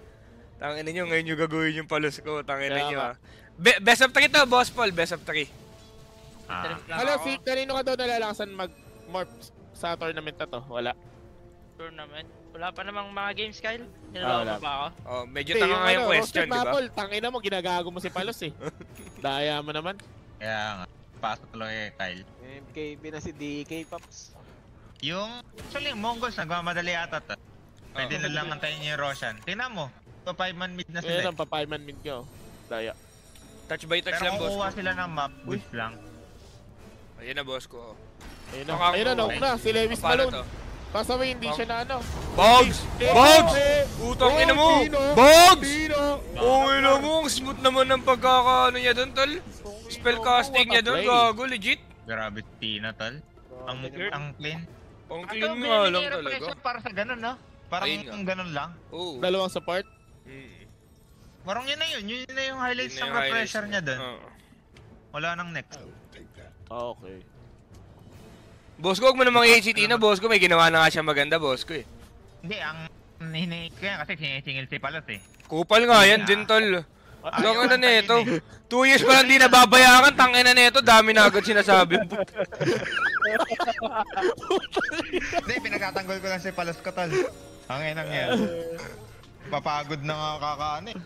A: Tangina nyo, ngayon yung gagawin yung Palos ko, tangina
C: Kaya
A: nyo
C: nga.
A: ah. Best of 3 to, Boss Paul, best of 3.
E: Trip lang
C: Hello,
E: ako.
C: si kanino ka daw nalalakasan mag-morph sa tournament na to? Wala.
E: Tournament. Wala pa namang mga games, Kyle.
C: wala.
E: Nilalaman pa ako.
A: Oh, medyo tanga nga yung question, di ba?
C: Maple, tangina mo, ginagago mo si Palos eh. Daya mo naman.
B: Kaya nga, pasok tuloy Kyle.
D: MKB na si DK, Paps.
B: Actually, yung Mongols, nagmamadali ata to. Pwede na lang antayin niyo yung Roshan. Tingnan mo, pa 5-man mid na
C: Ngayon
B: sila.
C: ang papayman mid ko. Daya.
A: Touch by touch
B: Pero
A: lang, Boss
B: kukuha
A: ko.
B: sila ng map, boost lang.
A: Ayun na, Boss ko.
C: Ayun na,
A: Baka-
C: ayun na, knock na. Si Lewis
A: Paano
C: Malone.
A: to?
C: Kasaway, hindi siya na ano.
A: Bogs! Bogs! Utang ina mo! Bogs!
C: Tino!
A: Oo, ina mo, ang smooth naman ng pagkakaano niya doon, tol. Spellcasting niya doon, gago, legit.
B: Grabe, Tina, tol. Ang clean.
A: Ang
B: Ito,
A: clean nga lang talaga.
B: para sa ganun, no? Parang
A: Ayun nga.
B: yung ganun lang.
A: Oo.
C: Dalawang support.
B: Parang yun na yun. Yun na yung highlights
A: Yun na
B: ng
A: yung highlights
B: refresher niya doon.
A: Oo.
B: Wala nang next.
C: Okay.
A: Boss ko, huwag mo namang i-HT na, boss ko. May ginawa na nga siya maganda, boss ko eh.
B: Hindi, ang hinihingi ko yan kasi sinisingil si Palos eh.
A: Kupal nga yan din, tol.
B: Ayaw
A: Ang ano
B: lang
A: nito.
B: tayo
A: 2 years pa lang di nababayaran, tangina nito, dami na agad sinasabi.
B: Hindi, pinagtatanggol ko lang si Palos ko, tol. Ang inang yan. Papagod na nga kakaano eh.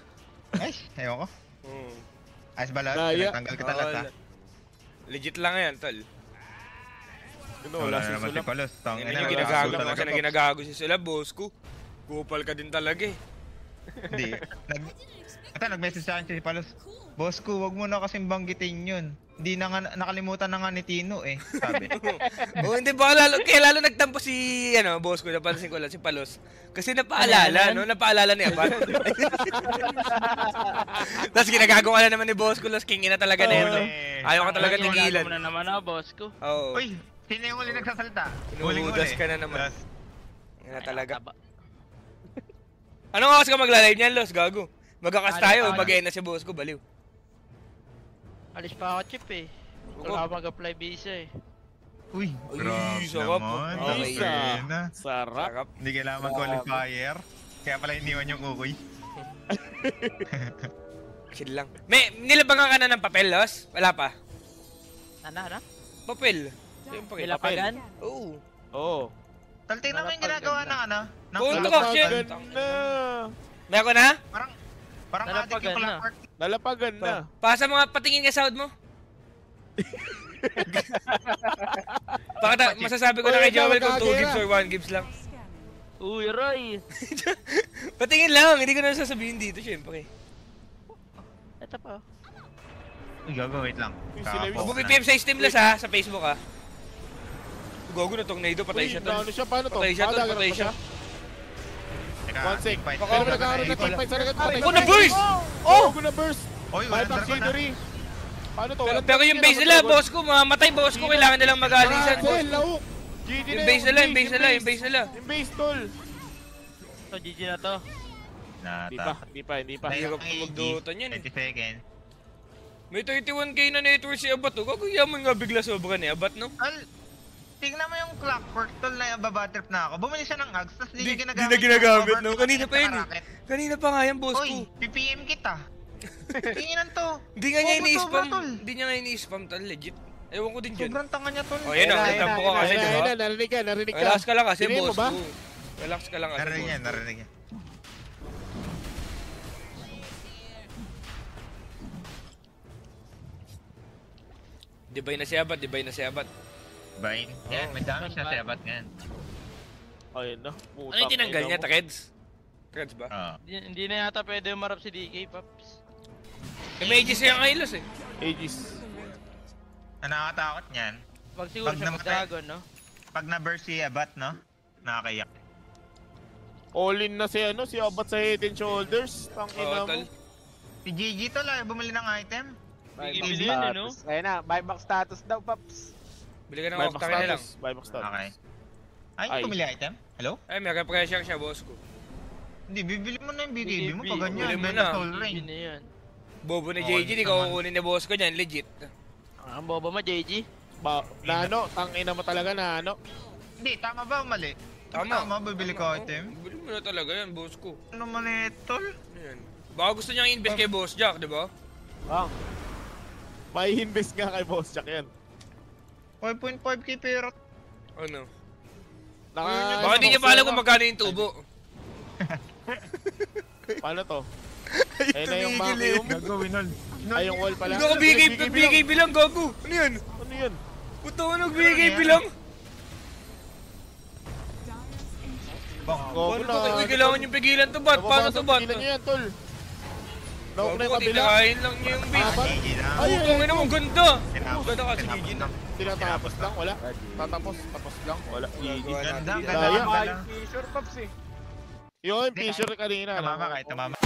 B: Ay, ewan ko. Ayos ba lahat?
C: Daya.
B: Pinagtanggal kita lahat ha.
A: Legit lang yan, tol.
C: Wala si
B: naman si
C: Sulap.
B: Palos.
A: Ang
B: Tangina,
A: ina yung
B: wala
A: ginagago
B: talaga,
A: mo kasi na
B: Pops.
A: ginagago si sila, boss ko. Kupal ka din talaga eh.
B: Hindi. Nag-message sa akin si Palos. Boss ko, wag mo na kasing banggitin yun. Hindi na nga, nakalimutan na nga ni Tino eh. Sabi.
A: Oo, hindi ba kaya lalo nagtampo si boss ko, napansin ko lang si Palos. Kasi napaalala, no? Napaalala niya ba? Tapos ginagago ka na naman ni boss ko, Los King na talaga na ito. Ayaw ka talaga tigilan.
E: mo na naman boss ko.
A: Oo.
B: Uy, sino yung uli nagsasalita?
A: Inuudas ka na naman.
B: Last.
A: Yan na talaga.
E: Taba.
A: Anong oras ka mag-live niyan, Los? Gago. Magkakas tayo,
B: Ano?
A: mag-end na si boss ko, baliw.
E: Alis pa ako, Chip eh. Wala ako mag-apply visa eh.
B: Uy,
A: Ay,
B: grabe
A: sarap.
B: naman.
A: Okay.
C: Isa.
B: Na.
C: Sarap.
A: Sarap.
B: Hindi kailangan mag-qualifier. Kaya pala iniwan yung kukoy.
A: Chill lang. Nilabangan ka na ng papel, Los? Wala pa.
E: Ano?
A: Papel. Siyempre.
E: Nilapagan?
A: Oo.
C: Oo.
B: Tal, tingnan mo yung ginagawa ng ano? Ng
A: Concoction.
B: clockwork.
C: Na.
A: Meron na?
B: Parang addict yung
E: Nalapagan na.
B: clockwork.
C: Nalapagan na.
A: Pasa mga patingin ka sound mo. Masasabi ko na kay Joel kung 2 gibbs or 1 gibbs lang.
E: Uy, Roy!
A: Patingin lang, hindi ko na sasabihin dito, syempre.
E: Ito pa.
B: Uy, gago, wait lang.
C: Uy, sila yung-
A: Huwag mo PM sa Steam Los ha, sa Facebook ha. Gogo na tong Nado, patay
C: Uy,
A: siya tol.
C: ano siya? Paano to?
A: Patay siya tol,
C: Dagger
A: patay
C: pa
A: siya.
B: Teka,
C: One sec.
B: fight.
A: Baka
C: Pero nagkakaroon na teamfight sa regat.
A: Oh, na-burst!
C: Oh! Go na burst!
B: Oy,
C: May
B: walang
C: back
B: dragon na.
C: Sidori. Paano to? Walang
A: Pero yung base nila, boss ko, mamatay boss ko, kailangan nilang mag-alisan.
C: Razel, lauk! GG
A: Yung
C: na
A: base nila, yung base nila, yung base nila.
C: Yung base, tol.
E: So, GG na to.
C: Hindi pa, hindi pa, hindi pa.
A: Hirap na magdutan yan.
B: 20 seconds.
A: May 31k na network si Abat, oh. Gagawin nga bigla sobra ni Abat, no?
B: Al, tingnan mo yung clockwork tol na babatrip na ako. Bumili siya ng Ags, tapos
A: Di
B: di
A: na
B: niya
A: ginagamit, no?
B: Overclock
A: Kanina pa yun, eh.
B: racket.
A: Kanina pa nga yan, boss ko.
B: Oy, PPM kita. Tinginan to.
A: Hindi nga niya
B: Sobra,
A: ini-spam.
B: tol.
A: Hindi niya nga ini-spam, tol. Legit. Ewan ko din dyan.
B: Sobrang tanga niya tol.
A: Oh, yan na. Nagtampo ka kasi, di ba?
C: Narinig ka, narinig ka.
A: Relax ka lang kasi,
C: Tingin mo
A: boss
C: ba?
A: ko. Relax ka lang kasi,
B: Narinig
A: boss
B: yan,
A: ko.
B: narinig yan.
A: Dibay na si Abat, dibay na si Abat.
B: Bain. Yan, may damage na si Abat ngayon.
C: Ayun na.
A: Ano yung tinanggal niya? Threads? Threads ba?
B: Oo.
E: Hindi na yata pwede umarap si DK, Paps.
A: May ages siya ang Ailos eh.
C: Aegis.
B: Ang nakakatakot niyan,
E: Wag siguro
B: Pag
E: siya
B: namatay-
E: mag-dragon, no?
B: pag na-burst si Abat, no? Nakakayak.
C: All in na si ano, si Abat sa head and shoulders. Tang
A: Oo,
C: ina
A: tol.
C: mo.
B: Si GG tol, bumili ng item.
E: Bibili yun, no?
D: Ayun na, buyback status daw, Paps.
A: Bili ka ng
C: Buyback
A: Octane na lang.
C: status. Buyback status.
B: Okay. Ay,
C: Ay.
B: bumili item? Hello?
A: Ay, may pressure siya, boss ko.
B: Hindi, bibili mo na yung BKB mo pag
A: Bili
B: ganyan.
A: mo
B: Benta
A: na.
B: Soul Ring.
E: Yun na yan.
A: Bobo ni
B: Oo,
A: JJ, di
B: naman.
A: ka kukunin ni boss ko dyan, legit.
E: Ang boba mo, JG.
C: Nano, tangina mo talaga Nano.
B: Hindi, tama ba o mali? Tama, bibili ko item.
A: Bili mo na talaga yan, boss ko.
B: Ano mali, tol?
A: Ano yan? Baka gusto niyang invest kay Boss Jack, di ba?
C: Bang. May invest nga kay Boss Jack yan.
B: 5.5k pera.
A: Ano?
C: Naka,
A: Baka di niya pa alam kung magkano yung tubo.
C: Paano to? Ayun na yung vacuum.
B: Gagawin nun.
C: Ay, yung wall pala.
A: Hindi ako BKB lang, gago. Ano yan?
C: Ano yun?
A: Puta ko nag-BKB lang.
C: Gogo
A: Paano to? Uy, kailangan yung pigilan to, bat? Paano to, bat?
C: Pigilan nyo yan, tol. Naku na yung
A: Gago,
C: kabila.
A: titirahin lang niya yung base.
C: Ay,
A: Ay, tungin mo, ganda. Ganda kasi GG na.
C: tinatapos lang, wala. Tapos lang, wala.
B: Ganda,
C: Daya.
B: ganda.
C: Yun, t-shirt kanina.
B: Tumama
C: no?
B: kahit tumama.